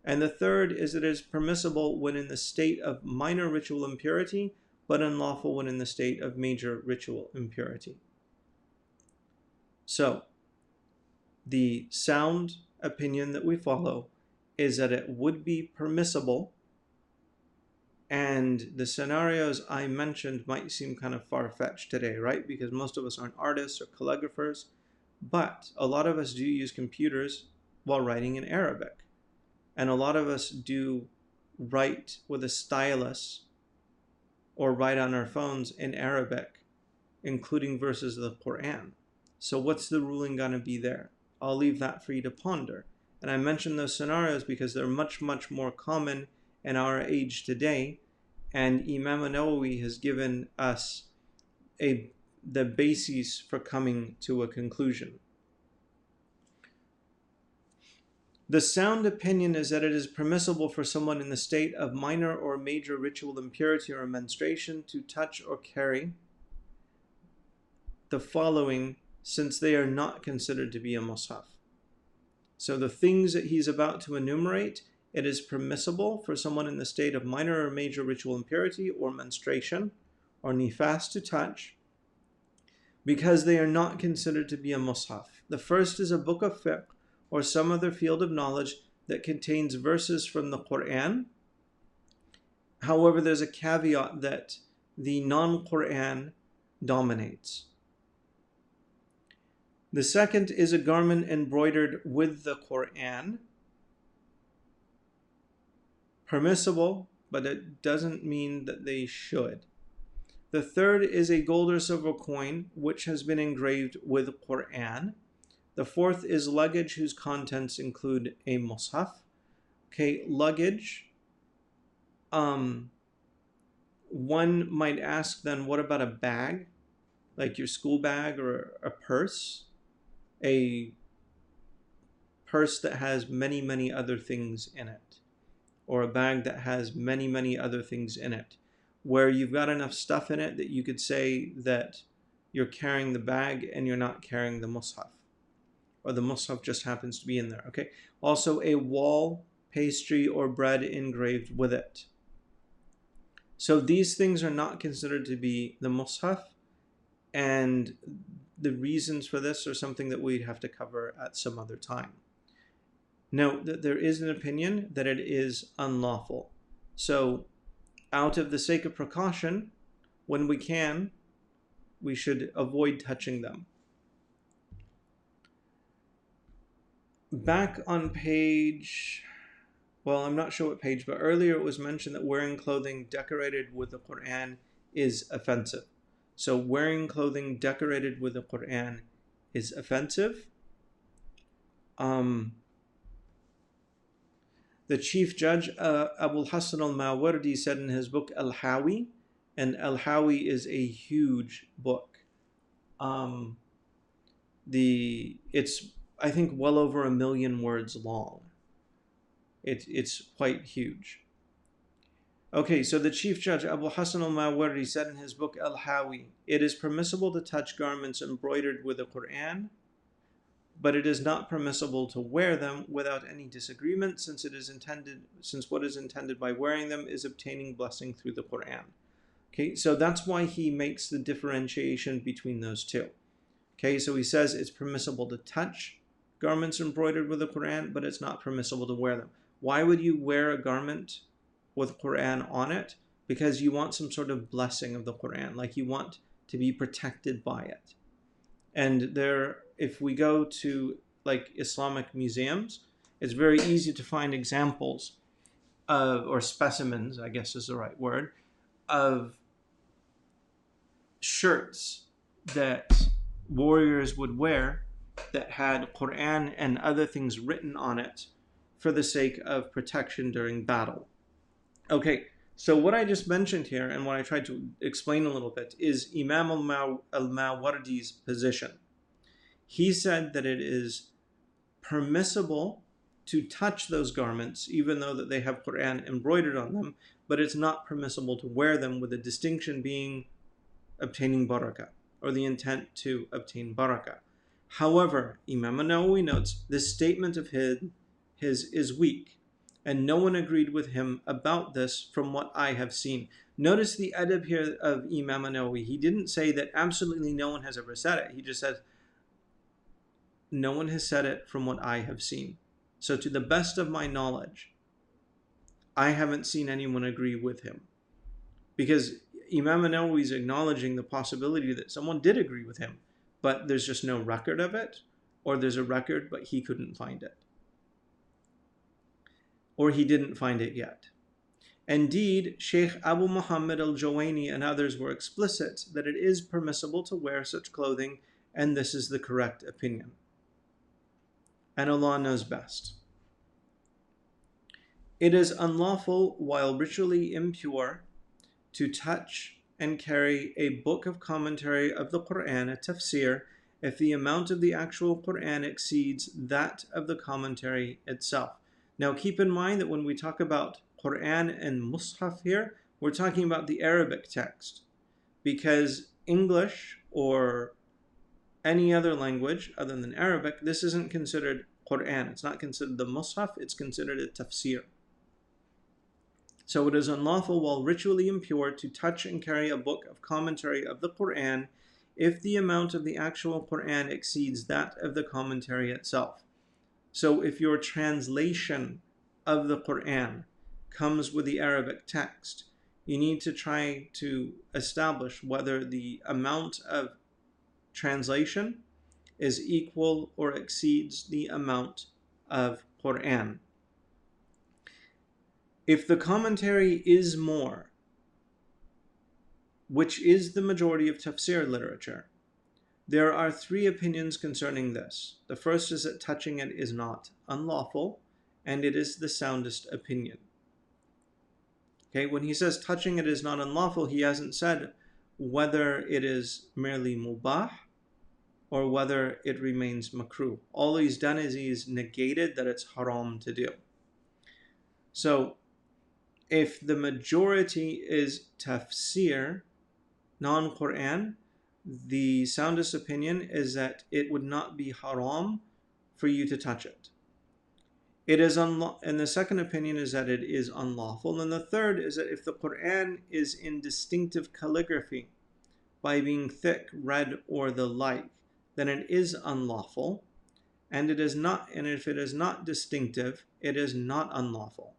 And the third is that it is permissible when in the state of minor ritual impurity, but unlawful when in the state of major ritual impurity. So, the sound opinion that we follow is that it would be permissible, and the scenarios I mentioned might seem kind of far-fetched today, right? Because most of us aren't artists or calligraphers, but a lot of us do use computers while writing in Arabic. And a lot of us do write with a stylus or write on our phones in Arabic, including verses of the Quran. So what's the ruling going to be there? I'll leave that for you to ponder. And I mention those scenarios because they're much, much more common in our age today. And Imam al-Nawawi has given us the basis for coming to a conclusion. The sound opinion is that it is permissible for someone in the state of minor or major ritual impurity or menstruation to touch or carry the following, since they are not considered to be a mushaf. So the things that he's about to enumerate, it is permissible for someone in the state of minor or major ritual impurity or menstruation or nifas to touch, because they are not considered to be a mushaf. The first is a book of fiqh or some other field of knowledge that contains verses from the Quran. However, there's a caveat that the non-Quran dominates. The second is a garment embroidered with the Quran. Permissible, but it doesn't mean that they should. The third is a gold or silver coin which has been engraved with Quran. The fourth is luggage whose contents include a mushaf. Okay, luggage. One might ask then, what about a bag? Like your school bag or a purse? A purse that has many, many other things in it. Or a bag that has many, many other things in it. Where you've got enough stuff in it that you could say that you're carrying the bag and you're not carrying the mushaf. Or the mushaf just happens to be in there, okay? Also a wall, pastry, or bread engraved with it. So these things are not considered to be the mushaf, and the reasons for this are something that we'd have to cover at some other time. Note that there is an opinion that it is unlawful. So out of the sake of precaution, when we can, we should avoid touching them. Back on page, well, I'm not sure what page, but earlier it was mentioned that wearing clothing decorated with the Quran is offensive. So wearing clothing decorated with the Quran is offensive. The Chief Judge, Abu Hassan al-Mawardi, said in his book Al-Hawi, and Al-Hawi is a huge book. It's I think well over 1 million words long. It's quite huge. Okay, so the Chief Judge Abu Hassan al-Mawardi said in his book Al-Hawi, it is permissible to touch garments embroidered with the Quran, but it is not permissible to wear them without any disagreement, since what is intended by wearing them is obtaining blessing through the Quran. Okay, so that's why he makes the differentiation between those two. Okay, so he says it's permissible to touch garments embroidered with the Quran, but it's not permissible to wear them. Why would you wear a garment with Quran on it? Because you want some sort of blessing of the Quran, like you want to be protected by it. And if we go to like Islamic museums, it's very easy to find examples of, or specimens, I guess is the right word, of shirts that warriors would wear that had Quran and other things written on it for the sake of protection during battle. Okay, so what I just mentioned here and what I tried to explain a little bit is Imam al-Mawardi's position. He said that it is permissible to touch those garments even though that they have Quran embroidered on them, but it's not permissible to wear them, with the distinction being obtaining barakah, or the intent to obtain barakah. However, Imam al-Nawawi notes this statement of his is weak, and no one agreed with him about this from what I have seen. Notice the adab here of Imam al-Nawawi. He didn't say that absolutely no one has ever said it. He just said, no one has said it from what I have seen. So to the best of my knowledge, I haven't seen anyone agree with him. Because Imam al-Nawawi is acknowledging the possibility that someone did agree with him, but there's just no record of it, or there's a record but he couldn't find it, or he didn't find it yet. Indeed, Sheikh Abu Muhammad al-Jawaini and others were explicit that it is permissible to wear such clothing, and this is the correct opinion. And Allah knows best. It is unlawful while ritually impure to touch and carry a book of commentary of the Quran, a tafsir, if the amount of the actual Quran exceeds that of the commentary itself. Now keep in mind that when we talk about Quran and Mus'haf here, we're talking about the Arabic text, because English or any other language other than Arabic, this isn't considered Quran. It's not considered the Mus'haf, it's considered a tafsir. So it is unlawful while ritually impure to touch and carry a book of commentary of the Quran if the amount of the actual Quran exceeds that of the commentary itself. So if your translation of the Quran comes with the Arabic text, you need to try to establish whether the amount of translation is equal or exceeds the amount of Quran. If the commentary is more, which is the majority of tafsir literature, there are three opinions concerning this. The first is that touching it is not unlawful, and it is the soundest opinion. Okay, when he says touching it is not unlawful, he hasn't said whether it is merely mubah or whether it remains makruh. All he's done is he's negated that it's haram to do. So if the majority is tafsir, non-Quran, the soundest opinion is that it would not be haram for you to touch it. It is and the second opinion is that it is unlawful. And the third is that if the Quran is in distinctive calligraphy, by being thick, red, or the like, then it is unlawful. And it is not, and if it is not distinctive, it is not unlawful.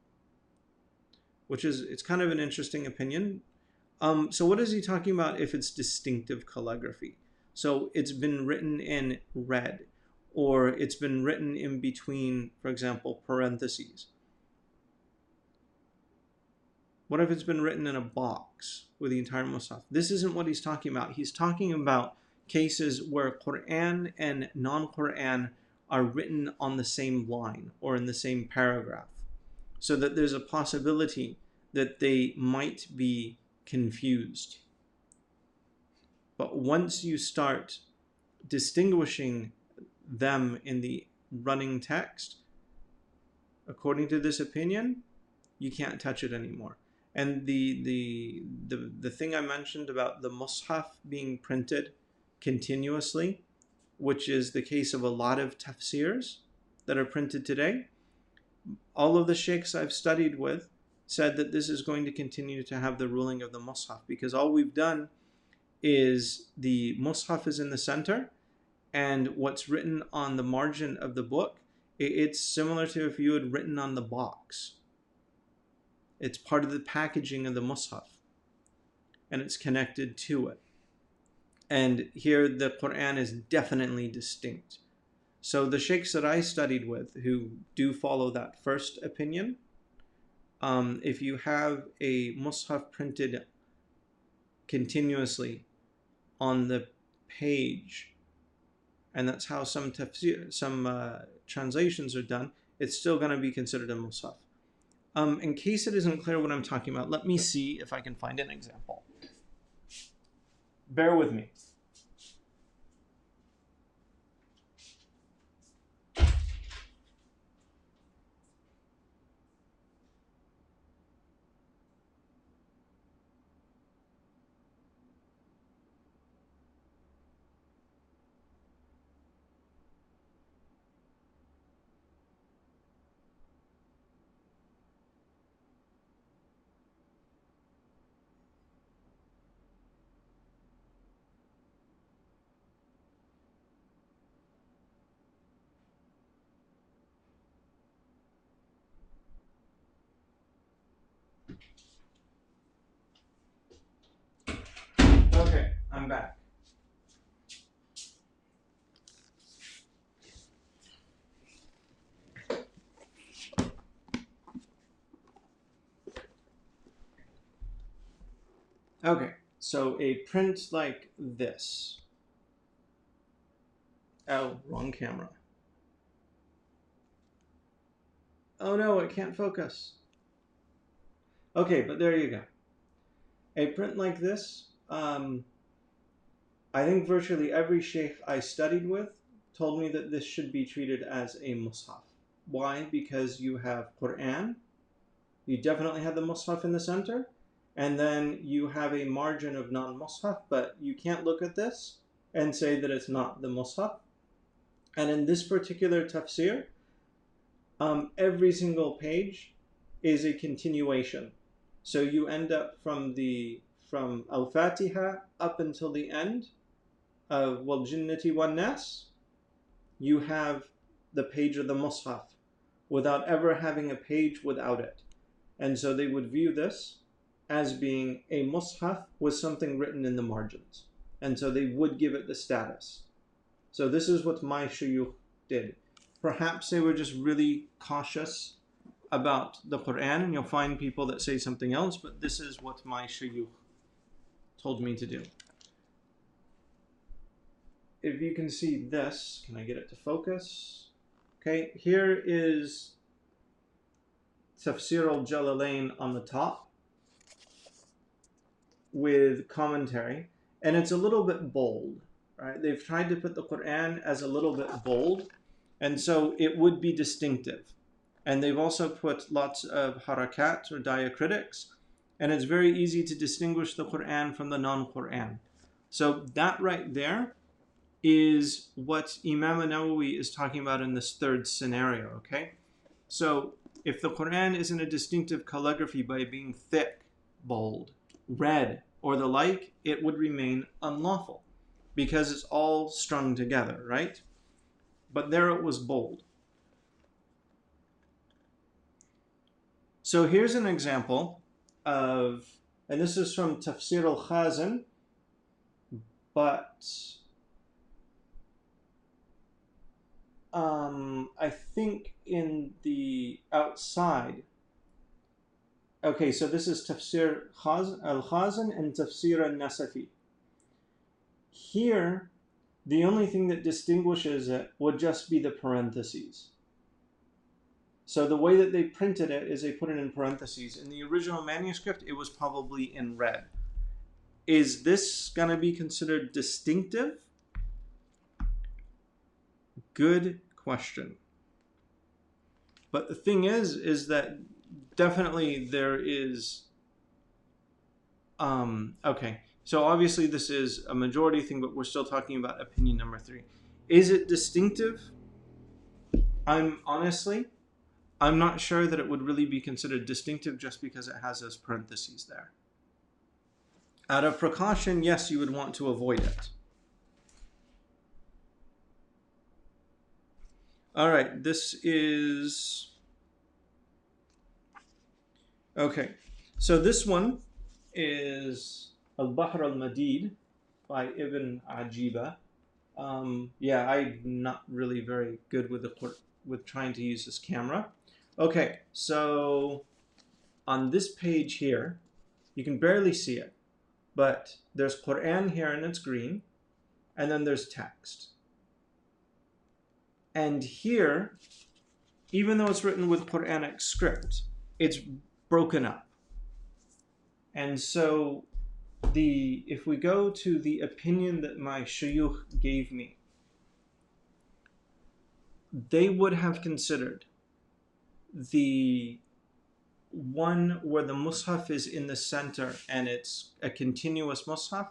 It's kind of an interesting opinion. So what is he talking about if it's distinctive calligraphy? So it's been written in red, or it's been written in between, for example, parentheses. What if it's been written in a box with the entire Mus'haf? This isn't what he's talking about. He's talking about cases where Quran and non-Quran are written on the same line or in the same paragraph, so that there's a possibility that they might be confused. But once you start distinguishing them in the running text, according to this opinion, you can't touch it anymore. And the thing I mentioned about the Mus'haf being printed continuously, which is the case of a lot of tafsirs that are printed today, all of the sheikhs I've studied with said that this is going to continue to have the ruling of the Mus'haf, because all we've done is the Mus'haf is in the center, and what's written on the margin of the book, it's similar to if you had written on the box. It's part of the packaging of the Mus'haf, and it's connected to it. And here the Quran is definitely distinct. So the sheikhs that I studied with who do follow that first opinion, if you have a Mus'haf printed continuously on the page, and that's how some translations are done, it's still going to be considered a Mus'haf. In case it isn't clear what I'm talking about, let me see if I can find an example. Bear with me. back. Okay, so a print like this. Oh, wrong camera. Oh no, it can't focus. Okay, but there you go. A print like this, I think virtually every sheikh I studied with told me that this should be treated as a mushaf. Why? Because you have Quran, you definitely have the mushaf in the center, and then you have a margin of non-mushaf, but you can't look at this and say that it's not the mushaf. And in this particular tafsir, every single page is a continuation. So you end up from Al-Fatiha up until the end of Wal Jinnati Wan Nas, you have the page of the Mus'haf without ever having a page without it. And so they would view this as being a Mus'haf with something written in the margins. And so they would give it the status. So this is what my shuyukh did. Perhaps they were just really cautious about the Quran, and you'll find people that say something else, but this is what my shuyukh told me to do. If you can see this, can I get it to focus? Okay, here is Tafsir al-Jalalain on the top with commentary, and it's a little bit bold, right? They've tried to put the Quran as a little bit bold, and so it would be distinctive. And they've also put lots of harakat or diacritics, and it's very easy to distinguish the Quran from the non-Quran. So that right there is what Imam al-Nawawi is talking about in this third scenario, okay? So if the Quran isn't a distinctive calligraphy by being thick, bold, red, or the like, it would remain unlawful because it's all strung together, right? But there it was bold. So here's an example of, and this is from Tafsir al-Khazin, but I think in the outside. Okay, so this is Tafsir al-Khazin and Tafsir al-Nasafi. Here, the only thing that distinguishes it would just be the parentheses. So the way that they printed it is they put it in parentheses. In the original manuscript, it was probably in red. Is this going to be considered distinctive? Good question. But the thing is that definitely there is, okay, so obviously this is a majority thing, but we're still talking about opinion number 3. Is it distinctive? I'm not sure that it would really be considered distinctive just because it has those parentheses there. Out of precaution, yes, you would want to avoid it. All right, this is... Okay, so this one is Al-Bahr al-Madid by Ibn Ajiba. Yeah, I'm not really very good with trying to use this camera. Okay, so on this page here, you can barely see it, but there's Quran here and it's green, and then there's text. And here, even though it's written with Quranic script, it's broken up. And so if we go to the opinion that my shuyukh gave me, they would have considered the one where the mushaf is in the center and it's a continuous mushaf.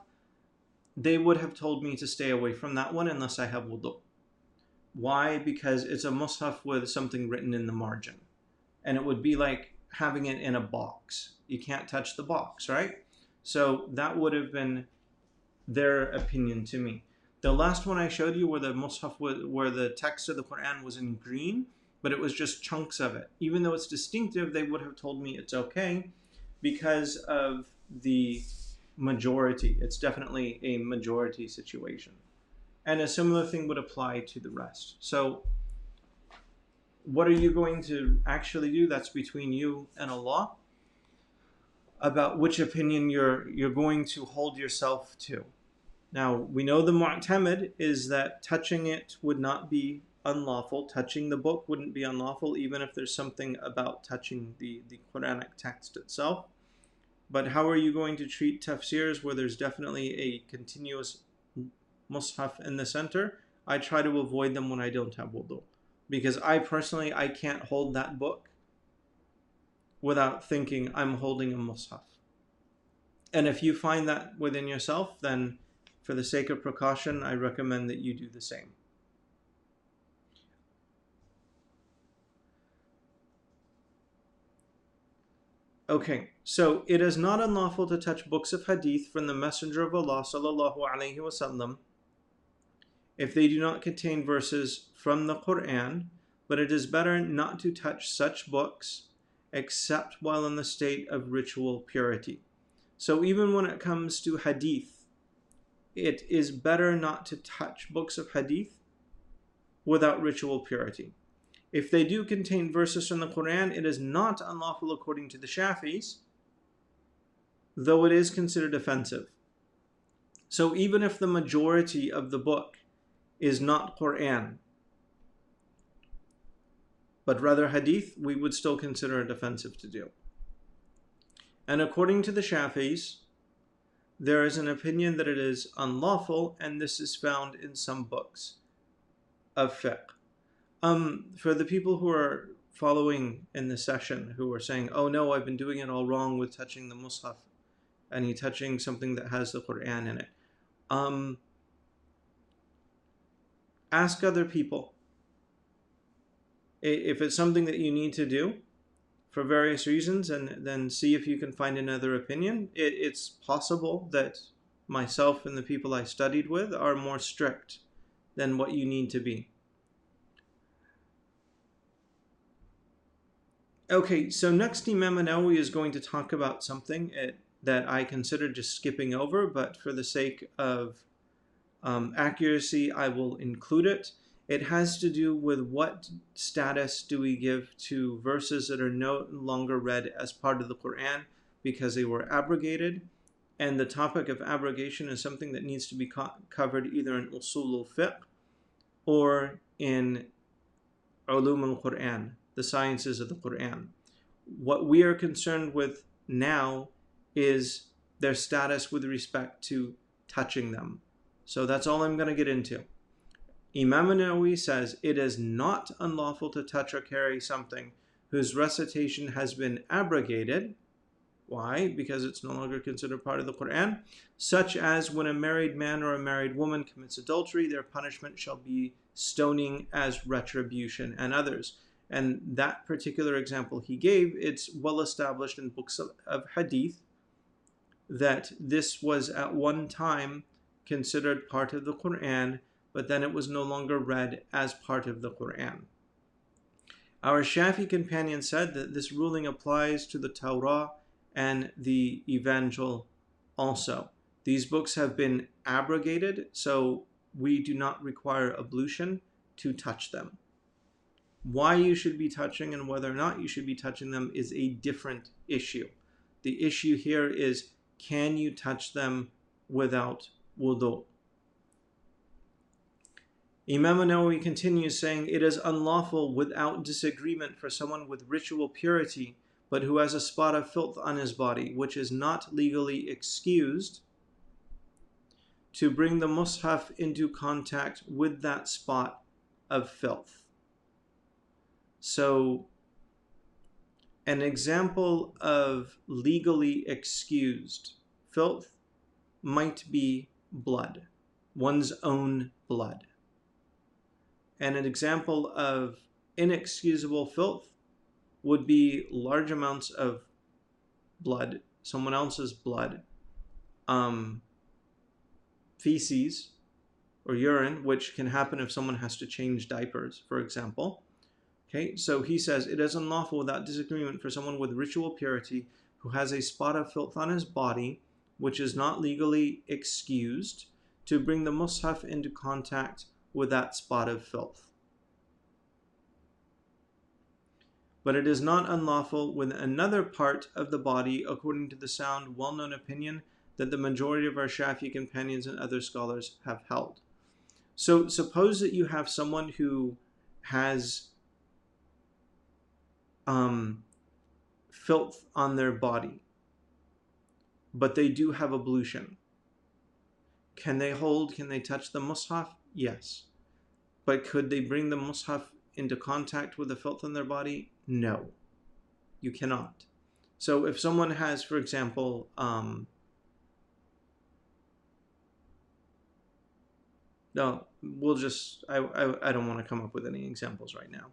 They would have told me to stay away from that one unless I have wudu. Why? Because it's a mushaf with something written in the margin. And it would be like having it in a box. You can't touch the box, right? So that would have been their opinion to me. The last one I showed you where the mushaf where the text of the Quran was in green, but it was just chunks of it. Even though it's distinctive, they would have told me it's okay because of the majority. It's definitely a majority situation. And a similar thing would apply to the rest. So what are you going to actually do? That's between you and Allah, about which opinion you're going to hold yourself to. Now, we know the mu'tamid is that touching it would not be unlawful. Touching the book wouldn't be unlawful, even if there's something about touching the Quranic text itself. But how are you going to treat tafsirs where there's definitely a continuous mushaf in the center? I try to avoid them when I don't have wudu, because I can't hold that book without thinking I'm holding a mushaf. And if you find that within yourself, then for the sake of precaution, I recommend that you do the same. Okay, so it is not unlawful to touch books of hadith from the Messenger of Allah sallallahu alaihi wasallam if they do not contain verses from the Quran, but it is better not to touch such books except while in the state of ritual purity. So even when it comes to hadith, it is better not to touch books of hadith without ritual purity. If they do contain verses from the Quran, it is not unlawful according to the Shafis, though it is considered offensive. So even if the majority of the book is not Quran, but rather hadith, we would still consider it offensive to do. And according to the Shafis, there is an opinion that it is unlawful, and this is found in some books of fiqh. For the people who are following in the session, who are saying, oh no, I've been doing it all wrong with touching the mushaf, and he touching something that has the Quran in it. Ask other people. If it's something that you need to do for various reasons, and then see if you can find another opinion. It's possible that myself and the people I studied with are more strict than what you need to be. Okay, so next Imam al-Nawawi is going to talk about something that I consider just skipping over, but for the sake of accuracy, I will include it. It has to do with what status do we give to verses that are no longer read as part of the Quran because they were abrogated. And the topic of abrogation is something that needs to be covered either in usul al-fiqh or in ulum al-Quran, the sciences of the Quran. What we are concerned with now is their status with respect to touching them. So that's all I'm going to get into. Imam al-Nawawi says, it is not unlawful to touch or carry something whose recitation has been abrogated. Why? Because it's no longer considered part of the Quran. Such as when a married man or a married woman commits adultery, their punishment shall be stoning as retribution, and others. And that particular example he gave, it's well established in books of hadith that this was at one time considered part of the Quran, but then it was no longer read as part of the Quran. Our Shafi companion said that this ruling applies to the Torah and the Evangel also. These books have been abrogated, so we do not require ablution to touch them. Why you should be touching and whether or not you should be touching them is a different issue. The issue here is, can you touch them without wudu? Imam al-Nawawi continues saying, it is unlawful without disagreement for someone with ritual purity, but who has a spot of filth on his body, which is not legally excused, to bring the mushaf into contact with that spot of filth. So, an example of legally excused filth might be blood, one's own blood. And an example of inexcusable filth would be large amounts of blood, someone else's blood, feces or urine, which can happen if someone has to change diapers, for example. Okay, so he says, it is unlawful without disagreement for someone with ritual purity who has a spot of filth on his body, which is not legally excused, to bring the mushaf into contact with that spot of filth. But it is not unlawful with another part of the body, according to the sound, well-known opinion that the majority of our Shafi'i companions and other scholars have held. So suppose that you have someone who has filth on their body, but they do have ablution. Can they touch the mushaf? Yes. But could they bring the mushaf into contact with the filth on their body? No. You cannot. So if someone has, for example, no, I don't want to come up with any examples right now.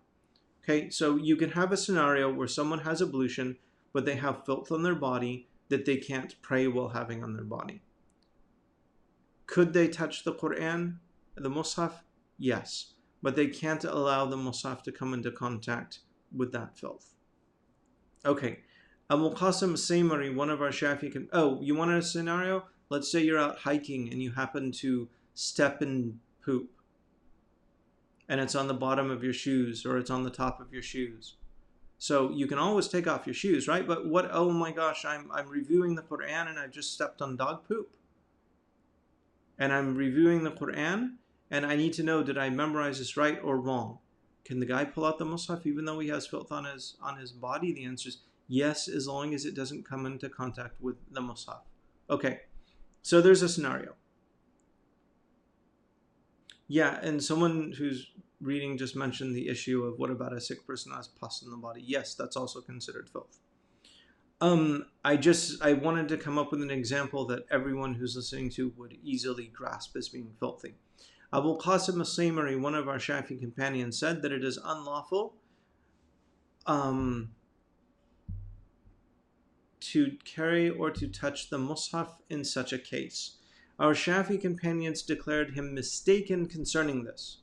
Okay, so you can have a scenario where someone has ablution, but they have filth on their body that they can't pray while having on their body. Could they touch the Quran, the mushaf? Yes, but they can't allow the mushaf to come into contact with that filth. Okay, Abu Qasim Saymari, one of our Shafi'i... Oh, you wanted a scenario? Let's say you're out hiking and you happen to step in poop, and it's on the bottom of your shoes or it's on the top of your shoes. So you can always take off your shoes, right? But what, oh my gosh, I'm reviewing the Quran and I just stepped on dog poop. And I'm reviewing the Quran and I need to know, did I memorize this right or wrong? Can the guy pull out the mushaf even though he has filth on his body? The answer is yes, as long as it doesn't come into contact with the mushaf. Okay, so there's a scenario. Yeah, and someone who's reading just mentioned the issue of what about a sick person who has pus in the body? Yes, that's also considered filth. I wanted to come up with an example that everyone who's listening to would easily grasp as being filthy. Abu Qasim al-Saymari, one of our Shafi'i companions, said that it is unlawful to carry or to touch the mushaf in such a case. Our Shafi'i companions declared him mistaken concerning this.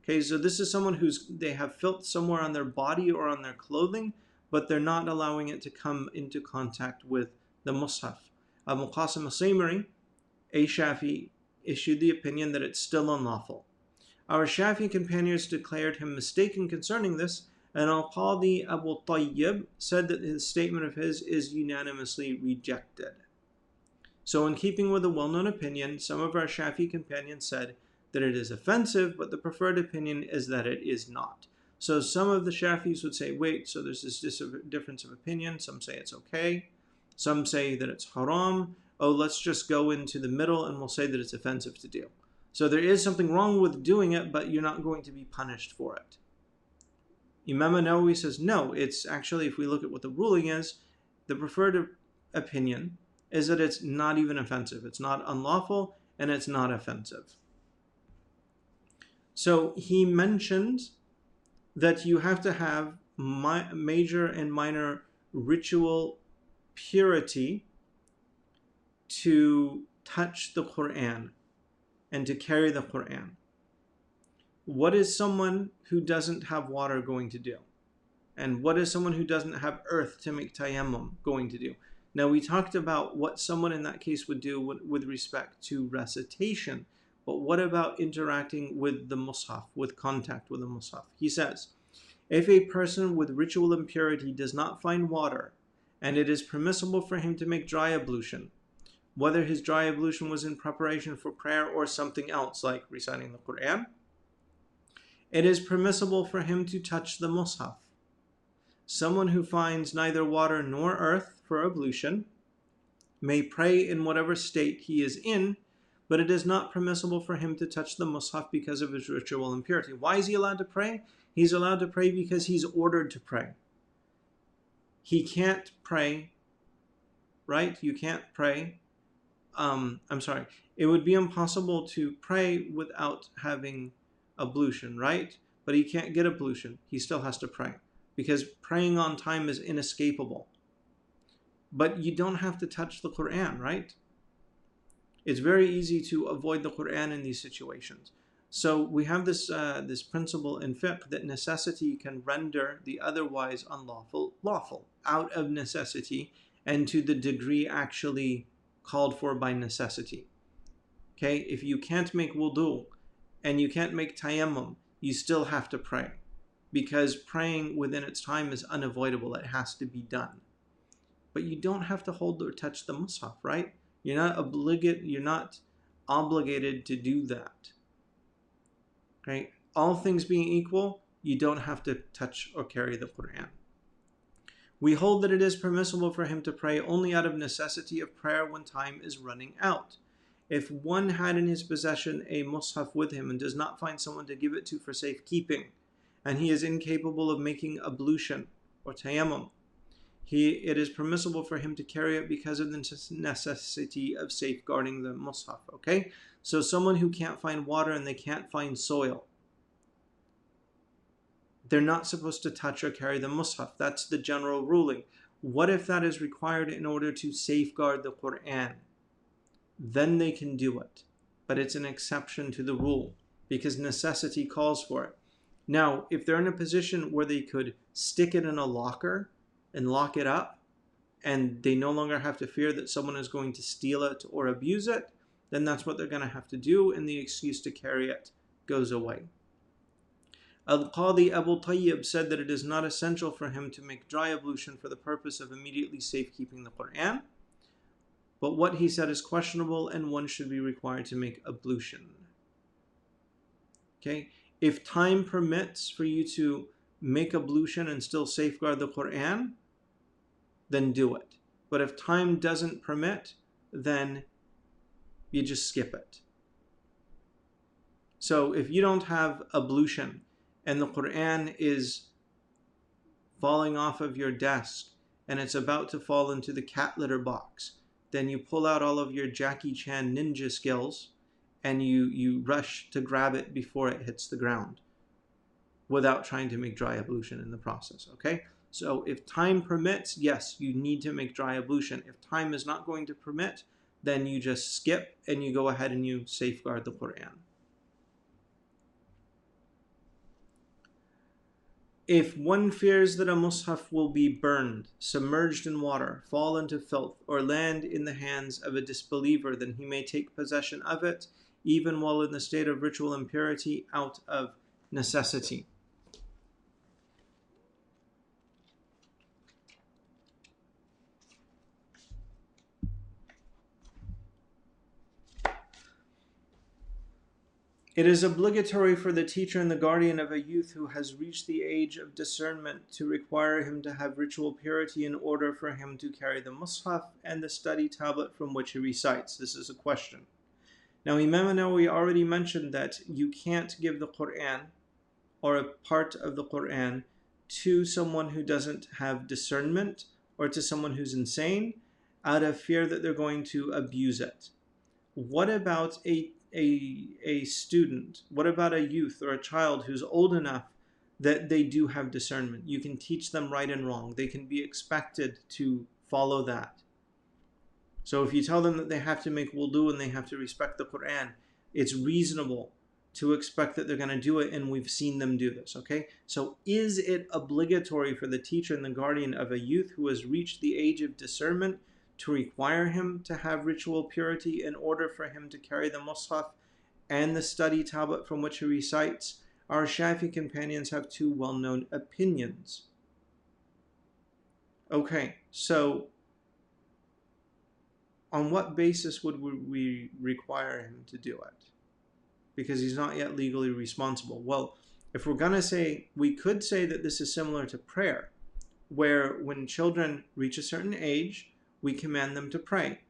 Okay, so this is someone they have filth somewhere on their body or on their clothing, but they're not allowing it to come into contact with the mushaf. Abu Qasim al-Saymari, a Shafi'i, issued the opinion that it's still unlawful. Our Shafi'i companions declared him mistaken concerning this, and al-Qadi Abu Tayyib said that his statement of his is unanimously rejected. So in keeping with the well-known opinion, some of our Shafi'i companions said that it is offensive, but the preferred opinion is that it is not. So some of the Shafi'is would say, wait, so there's this difference of opinion. Some say it's okay. Some say that it's haram. Oh, let's just go into the middle and we'll say that it's offensive to do. So there is something wrong with doing it, but you're not going to be punished for it. Imam al-Nawawi says, no, it's actually, if we look at what the ruling is, the preferred opinion is that it's not even offensive. It's not unlawful and it's not offensive. So he mentioned that you have to have major and minor ritual purity to touch the Quran and to carry the Quran. What is someone who doesn't have water going to do? And what is someone who doesn't have earth to make tayammum going to do? Now, we talked about what someone in that case would do with respect to recitation, but what about interacting with the mushaf, with contact with the mushaf? He says, if a person with ritual impurity does not find water, and it is permissible for him to make dry ablution, whether his dry ablution was in preparation for prayer or something else, like reciting the Quran, it is permissible for him to touch the mushaf. Someone who finds neither water nor earth for ablution may pray in whatever state he is in, but it is not permissible for him to touch the mushaf because of his ritual impurity. Why is he allowed to pray? He's allowed to pray because he's ordered to pray. He can't pray, right? You can't pray. It would be impossible to pray without having ablution, right? But he can't get ablution. He still has to pray because praying on time is inescapable. But you don't have to touch the Quran, right? It's very easy to avoid the Quran in these situations. So we have this principle in fiqh that necessity can render the otherwise unlawful lawful out of necessity and to the degree actually called for by necessity. Okay, if you can't make wudu and you can't make tayammum, you still have to pray, because praying within its time is unavoidable. It has to be done. But you don't have to hold or touch the mushaf, right? You're not obligated to do that. Right? All things being equal, you don't have to touch or carry the Quran. We hold that it is permissible for him to pray only out of necessity of prayer when time is running out. If one had in his possession a mushaf with him and does not find someone to give it to for safekeeping, and he is incapable of making ablution or tayammum, it is permissible for him to carry it because of the necessity of safeguarding the mushaf. Okay? So someone who can't find water and they can't find soil, they're not supposed to touch or carry the mushaf. That's the general ruling. What if that is required in order to safeguard the Quran? Then they can do it. But it's an exception to the rule because necessity calls for it. Now, if they're in a position where they could stick it in a locker and lock it up, and they no longer have to fear that someone is going to steal it or abuse it, then that's what they're going to have to do, and the excuse to carry it goes away. Al-Qadi Abu Tayyib said that it is not essential for him to make dry ablution for the purpose of immediately safekeeping the Quran, but what he said is questionable and one should be required to make ablution. Okay? If time permits for you to make ablution and still safeguard the Quran, then do it. But if time doesn't permit, then you just skip it. So if you don't have ablution and the Quran is falling off of your desk and it's about to fall into the cat litter box, then you pull out all of your Jackie Chan ninja skills and you rush to grab it before it hits the ground without trying to make dry ablution in the process. Okay? So if time permits, yes, you need to make dry ablution. If time is not going to permit, then you just skip and you go ahead and you safeguard the Quran. If one fears that a mushaf will be burned, submerged in water, fall into filth, or land in the hands of a disbeliever, then he may take possession of it, even while in the state of ritual impurity, out of necessity. It is obligatory for the teacher and the guardian of a youth who has reached the age of discernment to require him to have ritual purity in order for him to carry the mushaf and the study tablet from which he recites. This is a question. Now, Imam al-Nawawi already mentioned that you can't give the Quran or a part of the Quran to someone who doesn't have discernment or to someone who's insane out of fear that they're going to abuse it. What about a student? What about a youth or a child who's old enough that they do have discernment? You can teach them right and wrong. They can be expected to follow that. So if you tell them that they have to make wudu and they have to respect the Quran, it's reasonable to expect that they're going to do it, and we've seen them do this, okay? So is it obligatory for the teacher and the guardian of a youth who has reached the age of discernment to require him to have ritual purity in order for him to carry the mushaf and the study tablet from which he recites? Our Shafi companions have two well-known opinions. Okay, so on what basis would we require him to do it? Because he's not yet legally responsible. Well, if we're going to say, we could say that this is similar to prayer, where when children reach a certain age, we command them to pray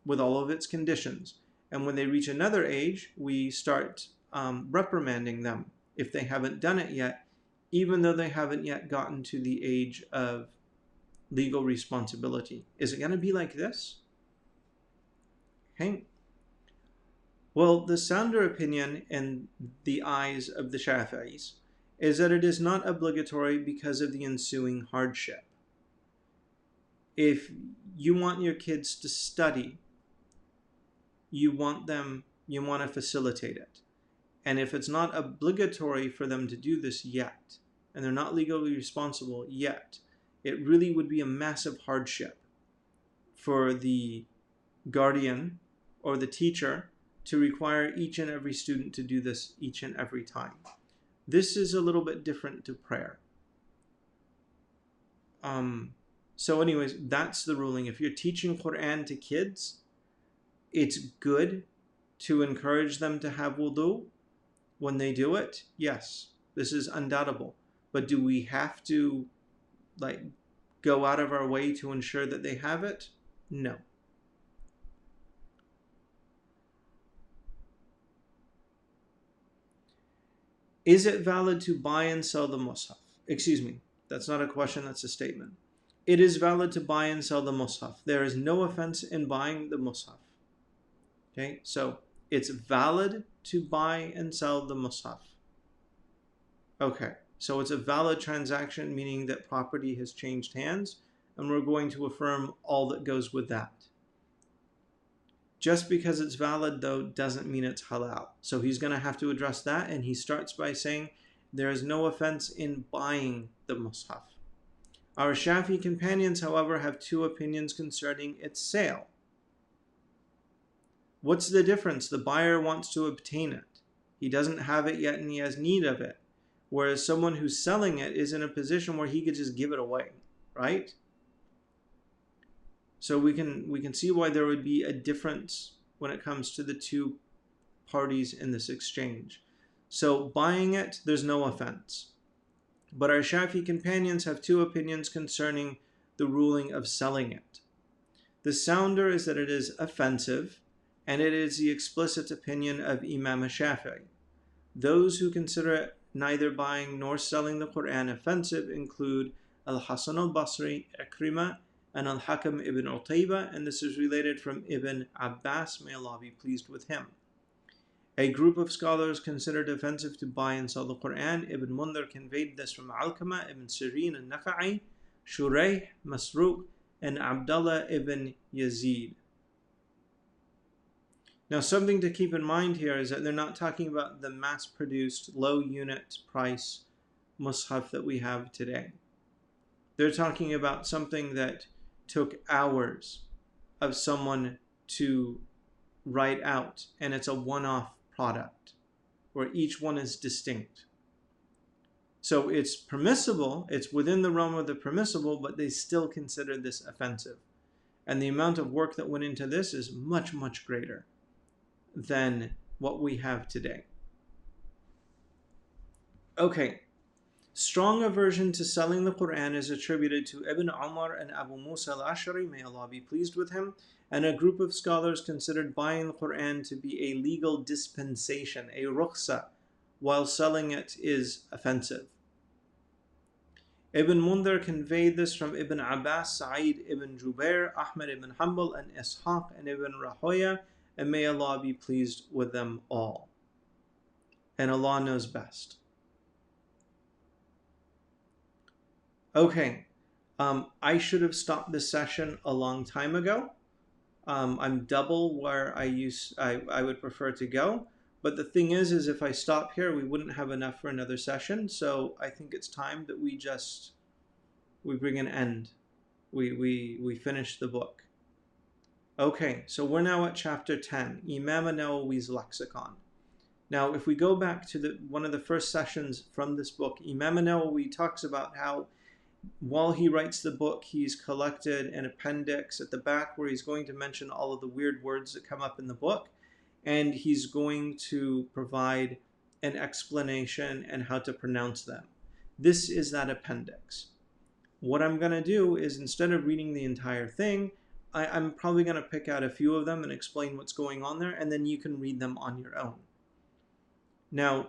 with all of its conditions. And when they reach another age, we start reprimanding them if they haven't done it yet, even though they haven't yet gotten to the age of legal responsibility. Is it going to be like this? Okay. Well, the sounder opinion in the eyes of the Shafi'is is that it is not obligatory because of the ensuing hardship. If you want your kids to study, you want to facilitate it. And if it's not obligatory for them to do this yet, and they're not legally responsible yet, it really would be a massive hardship for the guardian or the teacher to require each and every student to do this each and every time. This is a little bit different to prayer. So anyways, that's the ruling. If you're teaching Quran to kids, it's good to encourage them to have wudu when they do it. Yes, this is undoubtable. But do we have to go out of our way to ensure that they have it? No. Is it valid to buy and sell the mushaf? Excuse me, that's not a question, that's a statement. It is valid to buy and sell the mushaf. There is no offense in buying the mushaf. Okay, so it's valid to buy and sell the mushaf. Okay, so it's a valid transaction, meaning that property has changed hands, and we're going to affirm all that goes with that. Just because it's valid, though, doesn't mean it's halal. So he's going to have to address that, and he starts by saying there is no offense in buying the mushaf. Our Shafi companions, however, have two opinions concerning its sale. What's the difference? The buyer wants to obtain it. He doesn't have it yet and he has need of it. Whereas someone who's selling it is in a position where he could just give it away, right? So we can see why there would be a difference when it comes to the two parties in this exchange. So buying it, there's no offense. But our Shafi companions have two opinions concerning the ruling of selling it. The sounder is that it is offensive, and it is the explicit opinion of Imam Shafi'i. Those who consider it neither buying nor selling the Quran offensive include Al-Hasan al-Basri, Ikrimah, and Al-Hakam ibn Utayba, and this is related from Ibn Abbas, may Allah be pleased with him. A group of scholars considered offensive to buy and sell the Quran. Ibn Mundhir conveyed this from Alqamah ibn Sirin al-Nafa'i, Shurayh, Masruq, and Abdullah ibn Yazid. Now, something to keep in mind here is that they're not talking about the mass-produced, low-unit price mushaf that we have today. They're talking about something that took hours of someone to write out, and it's a one-off product where each one is distinct. So it's permissible, it's within the realm of the permissible, but they still consider this offensive. And the amount of work that went into this is much, much greater than what we have today. Okay, strong aversion to selling the Quran is attributed to Ibn Umar and Abu Musa al-Ash'ari, may Allah be pleased with him, and a group of scholars considered buying the Quran to be a legal dispensation, a rukhsa, while selling it is offensive. Ibn Mundhir conveyed this from Ibn Abbas, Sa'id ibn Jubair, Ahmad ibn Hanbal, and Ishaq and Ibn Rahoya, and may Allah be pleased with them all. And Allah knows best. Okay, I should have stopped this session a long time ago. I'm double where I would prefer to go. But the thing is if I stop here, we wouldn't have enough for another session. So I think it's time that we bring an end. We finish the book. Okay, so we're now at chapter 10, Imam al-Nawawi's lexicon. Now, if we go back to one of the first sessions from this book, Imam al-Nawawi talks about how while he writes the book, he's collected an appendix at the back where he's going to mention all of the weird words that come up in the book, and he's going to provide an explanation and how to pronounce them. This is that appendix. What I'm going to do is, instead of reading the entire thing, I'm probably going to pick out a few of them and explain what's going on there, and then you can read them on your own. Now,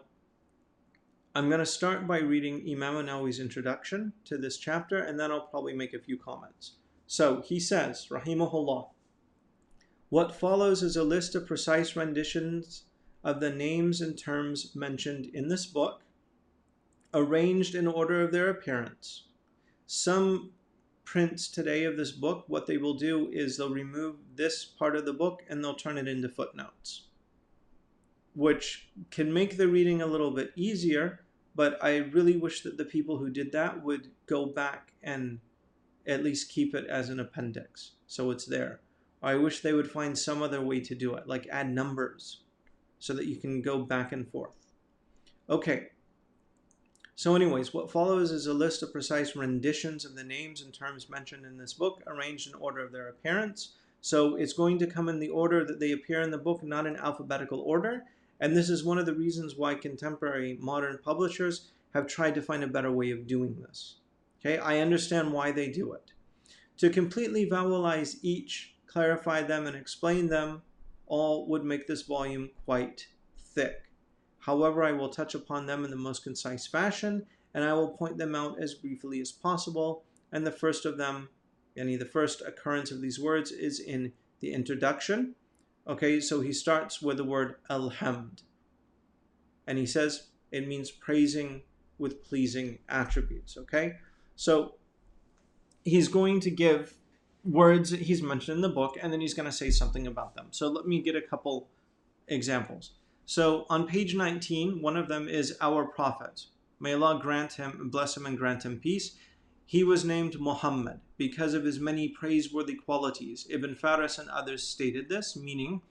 I'm going to start by reading Imam al-Nawawi's introduction to this chapter, and then I'll probably make a few comments. So, he says, Rahimahullah, what follows is a list of precise renditions of the names and terms mentioned in this book, arranged in order of their appearance. Some prints today of this book, what they will do is they'll remove this part of the book and they'll turn it into footnotes, which can make the reading a little bit easier, but I really wish that the people who did that would go back and at least keep it as an appendix, so it's there. I wish they would find some other way to do it, like add numbers so that you can go back and forth. Okay. So anyways, what follows is a list of precise renditions of the names and terms mentioned in this book, arranged in order of their appearance. So it's going to come in the order that they appear in the book, not in alphabetical order. And this is one of the reasons why contemporary modern publishers have tried to find a better way of doing this. Okay, I understand why they do it. To completely vowelize each, clarify them, and explain them all would make this volume quite thick. However, I will touch upon them in the most concise fashion, and I will point them out as briefly as possible. And the first of them, the first occurrence of these words is in the introduction. Okay, so he starts with the word alhamd. And he says it means praising with pleasing attributes. Okay, so he's going to give words that he's mentioned in the book, and then he's going to say something about them. So let me get a couple examples. So on page 19, one of them is our prophet. May Allah grant him, bless him and grant him peace. He was named Muhammad because of his many praiseworthy qualities. Ibn Faris and others stated this, meaning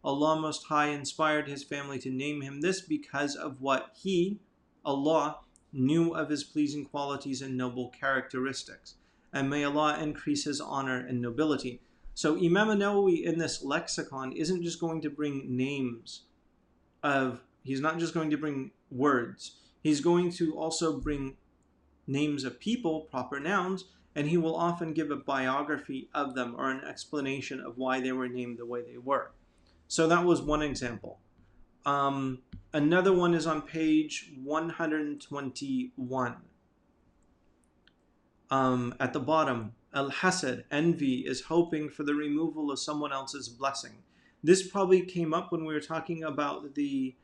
Allah Most High inspired his family to name him this because of what he, Allah, knew of his pleasing qualities and noble characteristics. And may Allah increase his honor and nobility. So Imam al-Nawawi in this lexicon isn't just going to bring names he's not just going to bring words. He's going to also bring names of people, proper nouns, and he will often give a biography of them or an explanation of why they were named the way they were. So that was one example. Another one is on page 121. At the bottom, al-hasad, envy, is hoping for the removal of someone else's blessing. This probably came up when we were talking about the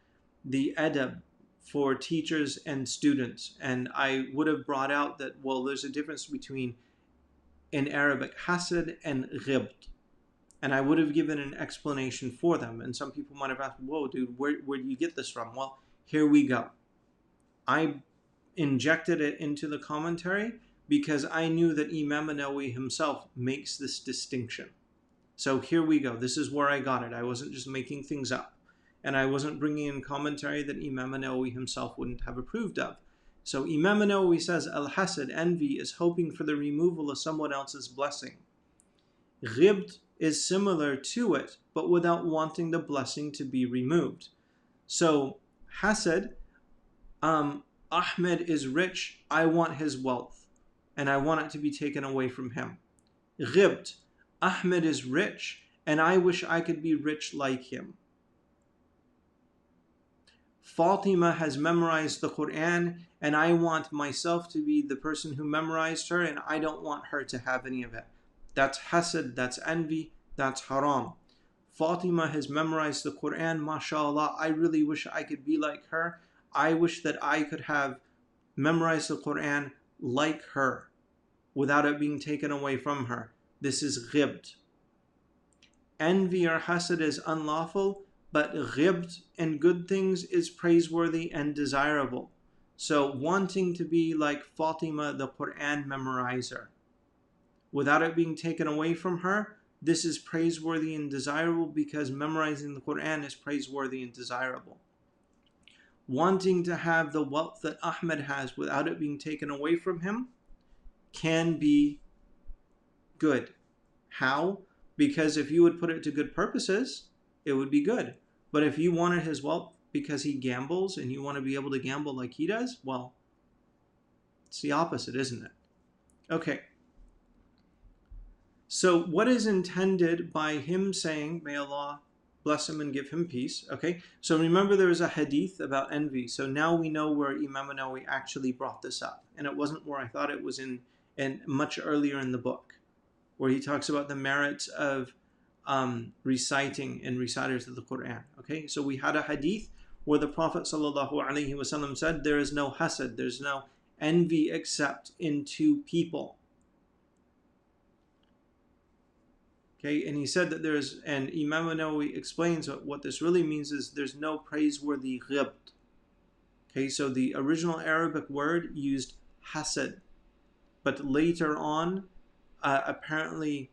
adab for teachers and students, and I would have brought out that, well, there's a difference between, in Arabic, hasad and ghibt, and I would have given an explanation for them, and some people might have asked, whoa, dude, where do you get this from? Well, here we go. I injected it into the commentary because I knew that Imam al-Nawawi himself makes this distinction. So here we go. This is where I got it. I wasn't just making things up. And I wasn't bringing in commentary that Imam al-Nawawi himself wouldn't have approved of. So Imam al-Nawawi says, al-hasad, envy, is hoping for the removal of someone else's blessing. Ghibt is similar to it, but without wanting the blessing to be removed. So hasad, Ahmed is rich, I want his wealth, and I want it to be taken away from him. Ghibt, Ahmed is rich, and I wish I could be rich like him. Fatima has memorized the Quran, and I want myself to be the person who memorized her, and I don't want her to have any of it. That's hasad, that's envy, that's haram. Fatima has memorized the Quran, mashallah, I really wish I could be like her. I wish that I could have memorized the Quran like her, without it being taken away from her. This is ghibt. Envy or hasad is unlawful, but ghibt in good things is praiseworthy and desirable. So wanting to be like Fatima, the Quran memorizer, without it being taken away from her, this is praiseworthy and desirable because memorizing the Quran is praiseworthy and desirable. Wanting to have the wealth that Ahmed has without it being taken away from him can be good. How? Because if you would put it to good purposes, it would be good. But if you wanted his wealth because he gambles and you want to be able to gamble like he does, well, it's the opposite, isn't it? Okay. So what is intended by him saying, may Allah bless him and give him peace? Okay. So remember there was a hadith about envy. So now we know where Imam al-Nawawi actually brought this up. And it wasn't where I thought it was in much earlier in the book, where he talks about the merits of reciting and reciters of the Quran. Okay, so we had a hadith where the Prophet ﷺ said, there is no hasad, there's no envy except in two people. Okay, and he said that there's, and Imam al-Nawawi explains what this really means is there's no praiseworthy ghibt. Okay, so the original Arabic word used hasad, but later on, apparently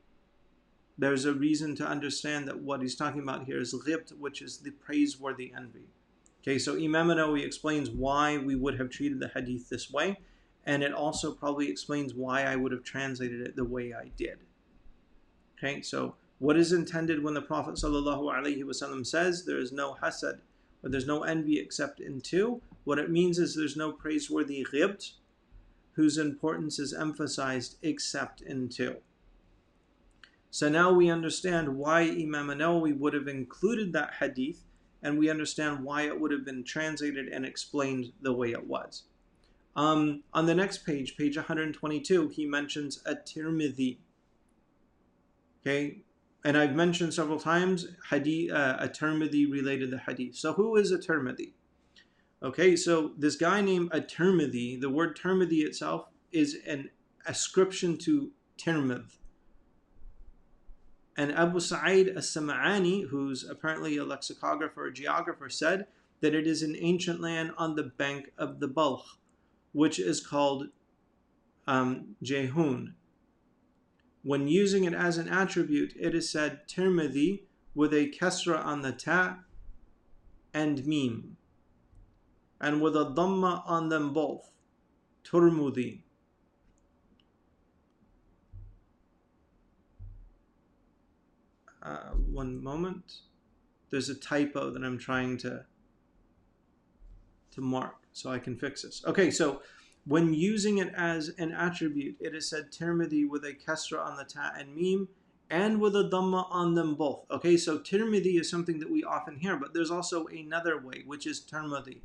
there's a reason to understand that what he's talking about here is ghibt, which is the praiseworthy envy. Okay, so Imam al-Nawawi explains why we would have treated the hadith this way, and it also probably explains why I would have translated it the way I did. Okay, so what is intended when the Prophet ﷺ says there is no hasad, or there's no envy except in two? What it means is there's no praiseworthy ghibt whose importance is emphasized except in two. So now we understand why Imam al-Nawawi would have included that hadith, and we understand why it would have been translated and explained the way it was. On the next page, page 122, he mentions at-Tirmidhi. Okay, and I've mentioned several times at-Tirmidhi related the hadith. So who is at-Tirmidhi? Okay, so this guy named at-Tirmidhi, the word Tirmidhi itself is an ascription to Tirmidh. And Abu Sa'id as-Sam'ani, who's apparently a lexicographer or geographer, said that it is an ancient land on the bank of the Balkh, which is called Jehun. When using it as an attribute, it is said Tirmidhi with a kasra on the ta and mim, and with a dhamma on them both, Turmudi. One moment. There's a typo that I'm trying to mark so I can fix this. Okay, so when using it as an attribute, it is said Tirmidhi with a kasra on the ta and mim, and with a dhamma on them both. Okay, so Tirmidhi is something that we often hear, but there's also another way, which is Tirmidhi.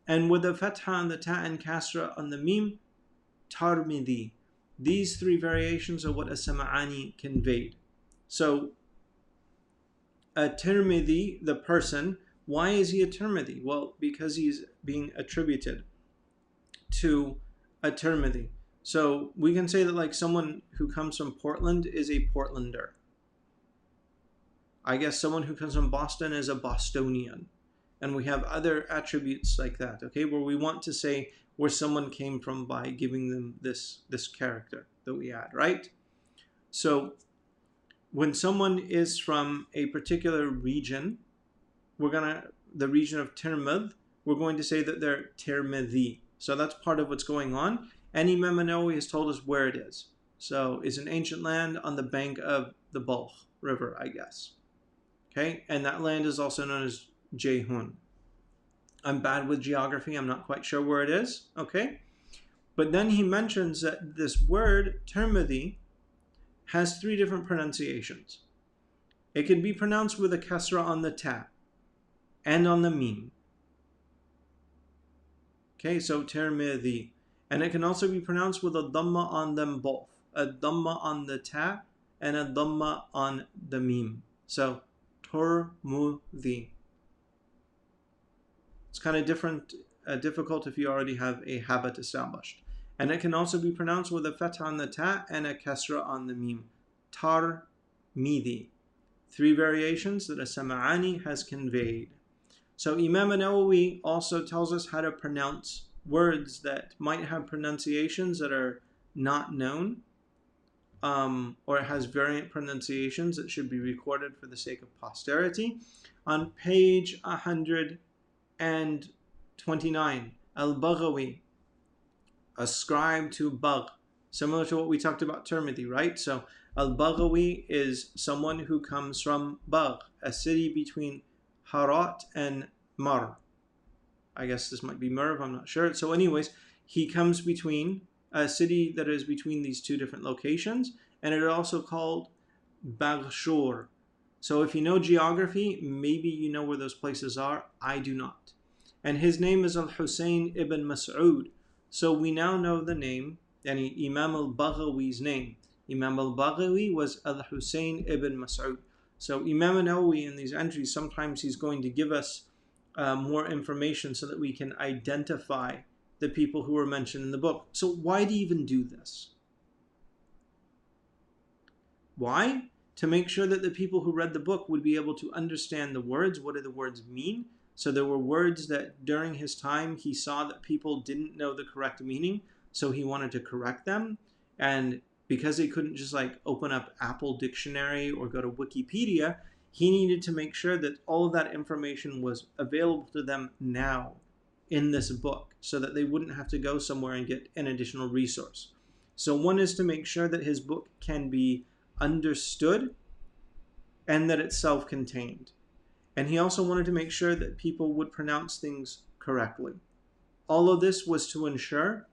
And with a fatha on the ta and kasra on the mim, Tarmidhi. These three variations are what as-Sam'ani conveyed. So a Tirmidhi, the person, why is he a Tirmidhi? Well, because he's being attributed to a Tirmidhi. So we can say that like someone who comes from Portland is a Portlander. I guess someone who comes from Boston is a Bostonian. And we have other attributes like that, okay, where we want to say where someone came from by giving them this character that we add, right? So when someone is from a particular region, the region of Tirmidh, we're going to say that they're Tirmidhi. So that's part of what's going on. And Imam al-Nawawi has told us where it is. So it's an ancient land on the bank of the Balkh River, I guess. Okay, and that land is also known as Jehun. I'm bad with geography. I'm not quite sure where it is. Okay, but then he mentions that this word Tirmidhi has three different pronunciations. It can be pronounced with a kasra on the ta and on the mim. Okay, so Tirmidhi. And it can also be pronounced with a dhamma on them both. A dhamma on the ta and a dhamma on the mim. So Turmudhi. It's kind of difficult if you already have a habit established. And it can also be pronounced with a fatha on the ta and a kasra on the mim. Tarmidhi. Three variations that as-Sam'ani has conveyed. So Imam al-Nawawi also tells us how to pronounce words that might have pronunciations that are not known, or it has variant pronunciations that should be recorded for the sake of posterity. On page 129, al-Baghawi, ascribed to Bagh, similar to what we talked about Tirmidhi, right? So al-Baghawi is someone who comes from Bagh, a city between Harat and Mar. I guess this might be Merv, I'm not sure. So anyways, he comes between a city that is between these two different locations, and it is also called Baghshur. So if you know geography, maybe you know where those places are. I do not. And his name is al-Husayn ibn Mas'ud. So we now know the name, yani Imam al-Baghawi's name. Imam al-Baghawi was al-Husayn ibn Mas'ud. So Imam al-Nawawi in these entries, sometimes he's going to give us more information so that we can identify the people who are mentioned in the book. So why do you even do this? Why? To make sure that the people who read the book would be able to understand the words. What do the words mean? So there were words that during his time he saw that people didn't know the correct meaning, so he wanted to correct them. And because he couldn't just like open up Apple Dictionary or go to Wikipedia, he needed to make sure that all of that information was available to them now in this book so that they wouldn't have to go somewhere and get an additional resource. So one is to make sure that his book can be understood and that it's self-contained. And he also wanted to make sure that people would pronounce things correctly. All of this was to ensure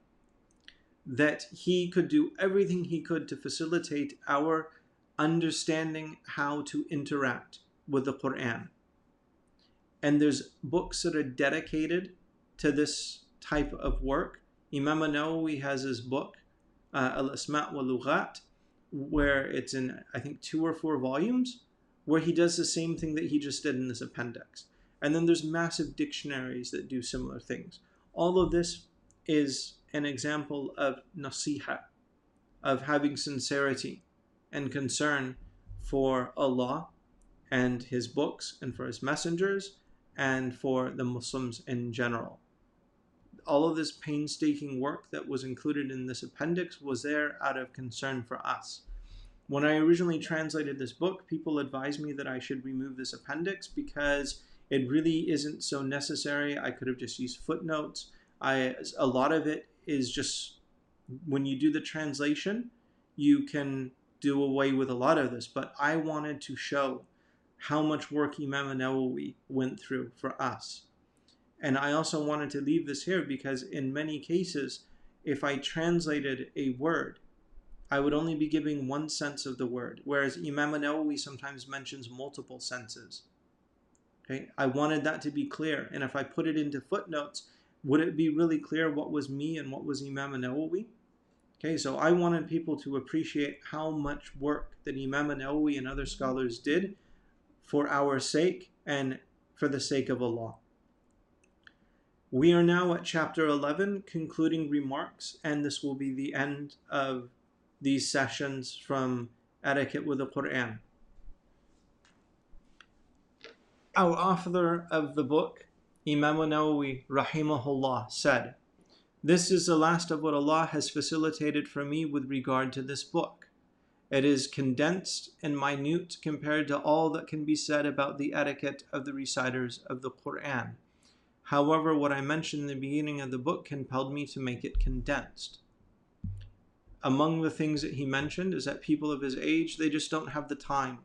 that he could do everything he could to facilitate our understanding how to interact with the Quran. And there's books that are dedicated to this type of work. Imam al-Nawawi has his book, al-Asma' wal-Lughat, where it's in, I think, 2 or 4 volumes, where he does the same thing that he just did in this appendix. And then there's massive dictionaries that do similar things. All of this is an example of nasiha, of having sincerity and concern for Allah and His books and for His messengers and for the Muslims in general. All of this painstaking work that was included in this appendix was there out of concern for us. When I originally translated this book, people advised me that I should remove this appendix because it really isn't so necessary. I could have just used footnotes. A lot of it is just, when you do the translation, you can do away with a lot of this. But I wanted to show how much work Imam al-Nawawi went through for us. And I also wanted to leave this here because in many cases, if I translated a word, I would only be giving one sense of the word, whereas Imam al-Nawawi sometimes mentions multiple senses. Okay? I wanted that to be clear, and if I put it into footnotes, would it be really clear what was me and what was Imam al-Nawawi? Okay, so I wanted people to appreciate how much work that Imam al-Nawawi and other scholars did for our sake and for the sake of Allah. We are now at chapter 11, concluding remarks, and this will be the end of these sessions from Etiquette with the Quran. Our author of the book, Imam al-Nawawi rahimahullah, said, "This is the last of what Allah has facilitated for me with regard to this book. It is condensed and minute compared to all that can be said about the etiquette of the reciters of the Quran. However, what I mentioned in the beginning of the book compelled me to make it condensed." Among the things that he mentioned is that people of his age, they just don't have the time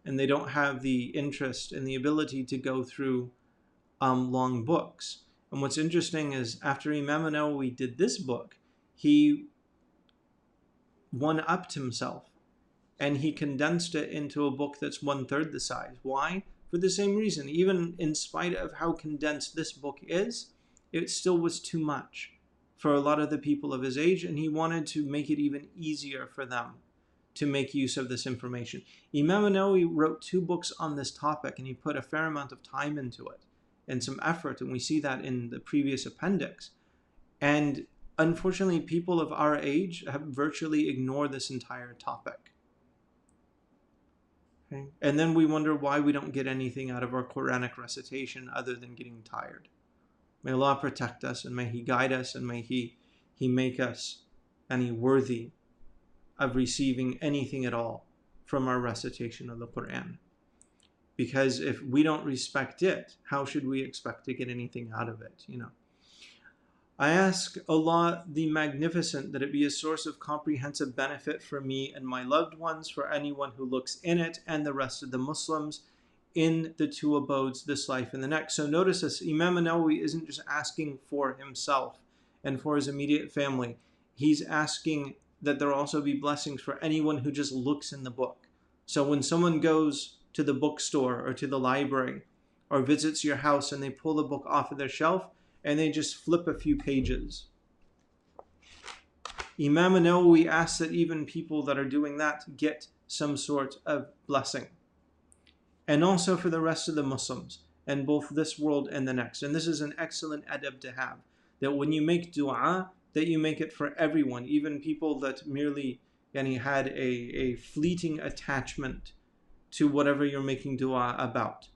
and they don't have the interest and the ability to go through long books. And what's interesting is after Imam al-Nawawi did this book, he one-upped himself and he condensed it into a book that's 1/3 the size. Why? For the same reason. Even in spite of how condensed this book is, it still was too much for a lot of the people of his age, and he wanted to make it even easier for them to make use of this information. Imam al-Nawawi wrote 2 books on this topic, and he put a fair amount of time into it and some effort, and we see that in the previous appendix. And unfortunately, people of our age have virtually ignored this entire topic. Okay? And then we wonder why we don't get anything out of our Quranic recitation other than getting tired. May Allah protect us, and may He guide us, and may He make us any worthy of receiving anything at all from our recitation of the Quran. Because if we don't respect it, how should we expect to get anything out of it, I ask Allah the Magnificent that it be a source of comprehensive benefit for me and my loved ones, for anyone who looks in it, and the rest of the Muslims in the 2 abodes, this life and the next. So notice this, Imam al-Nawawi isn't just asking for himself and for his immediate family. He's asking that there also be blessings for anyone who just looks in the book. So when someone goes to the bookstore or to the library or visits your house and they pull the book off of their shelf and they just flip a few pages, Imam al-Nawawi asks that even people that are doing that get some sort of blessing. And also for the rest of the Muslims, in both this world and the next. And this is an excellent adab to have, that when you make dua, that you make it for everyone, even people that merely had a fleeting attachment to whatever you're making dua about.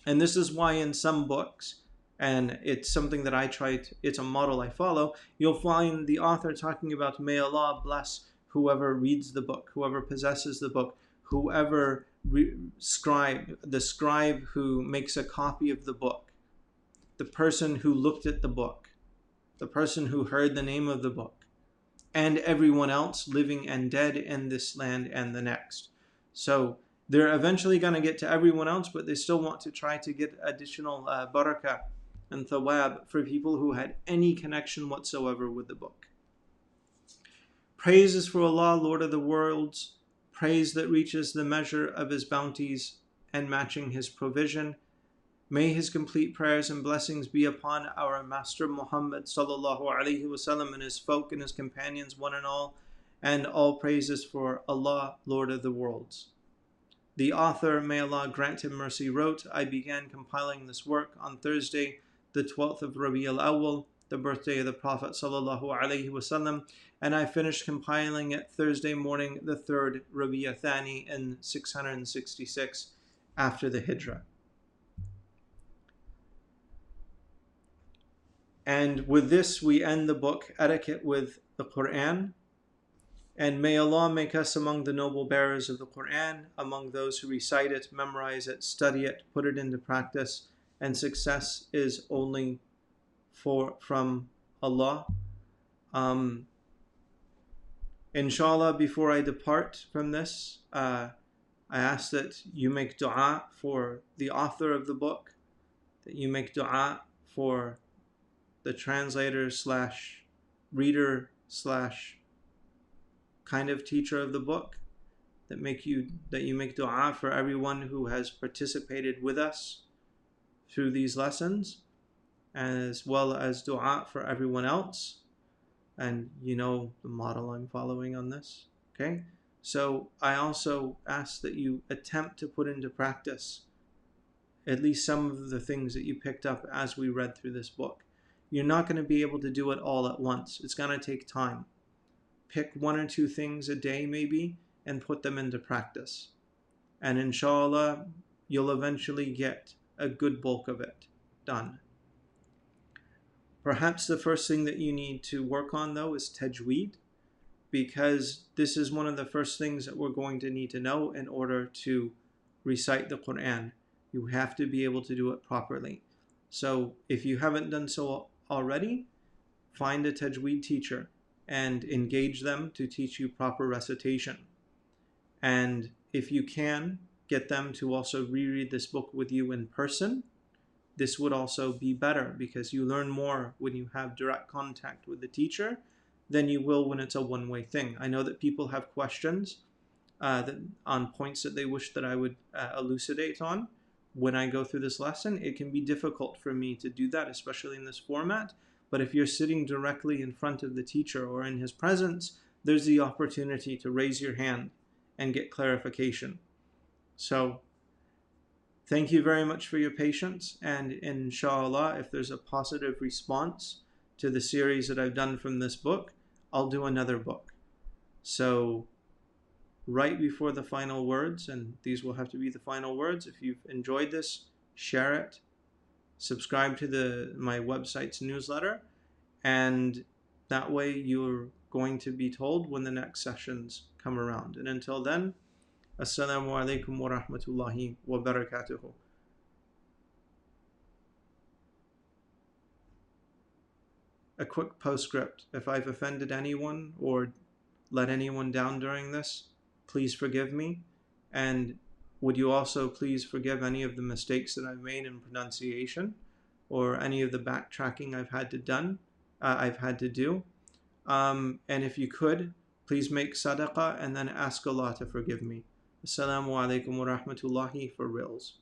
And this is why in some books, and it's something that it's a model I follow, you'll find the author talking about, may Allah bless whoever reads the book, whoever possesses the book, whoever the scribe who makes a copy of the book, the person who looked at the book, the person who heard the name of the book, and everyone else living and dead in this land and the next. So they're eventually going to get to everyone else, but they still want to try to get additional barakah and thawab for people who had any connection whatsoever with the book. Praise is for Allah, Lord of the worlds, praise that reaches the measure of His bounties and matching His provision. May His complete prayers and blessings be upon our Master Muhammad sallallahu alaihi wasallam and his folk and his companions, one and all praises for Allah, Lord of the worlds. The author, may Allah grant him mercy, wrote, I began compiling this work on Thursday, the 12th of Rabi al-Awwal, the birthday of the Prophet sallallahu alaihi wasallam, and I finished compiling it Thursday morning, the 3rd Rabi al-Thani in 666 after the Hijrah. And with this, we end the book, Etiquette with the Quran. And may Allah make us among the noble bearers of the Quran, among those who recite it, memorize it, study it, put it into practice. And success is only from Allah. Inshallah, before I depart from this, I ask that you make dua for the author of the book, that you make dua for the translator / reader / kind of teacher of the book, that you make dua for everyone who has participated with us through these lessons, as well as dua for everyone else. And you know the model I'm following on this, okay? So I also ask that you attempt to put into practice at least some of the things that you picked up as we read through this book. You're not going to be able to do it all at once. It's going to take time. Pick 1 or 2 things a day maybe and put them into practice. And inshallah, you'll eventually get a good bulk of it done. Perhaps the first thing that you need to work on, though, is tajweed, because this is one of the first things that we're going to need to know in order to recite the Quran. You have to be able to do it properly. So if you haven't done so already, find a tajweed teacher and engage them to teach you proper recitation. And if you can, get them to also reread this book with you in person. This would also be better because you learn more when you have direct contact with the teacher than you will when it's a one-way thing. I know that people have questions on points that they wish that I would elucidate on. When I go through this lesson, it can be difficult for me to do that, especially in this format. But if you're sitting directly in front of the teacher or in his presence, there's the opportunity to raise your hand and get clarification. So thank you very much for your patience, and inshallah, if there's a positive response to the series that I've done from this book, I'll do another book. So right before the final words, and these will have to be the final words, if you've enjoyed this, share it, subscribe to my website's newsletter, and that way you're going to be told when the next sessions come around. And until then, Assalamu alaikum wa rahmatullahi wa barakatuhu. A quick postscript. If I've offended anyone or let anyone down during this, please forgive me. And would you also please forgive any of the mistakes that I've made in pronunciation or any of the backtracking I've had to do. And if you could, please make sadaqah and then ask Allah to forgive me. Assalamu alaikum wa rahmatullahi for reals.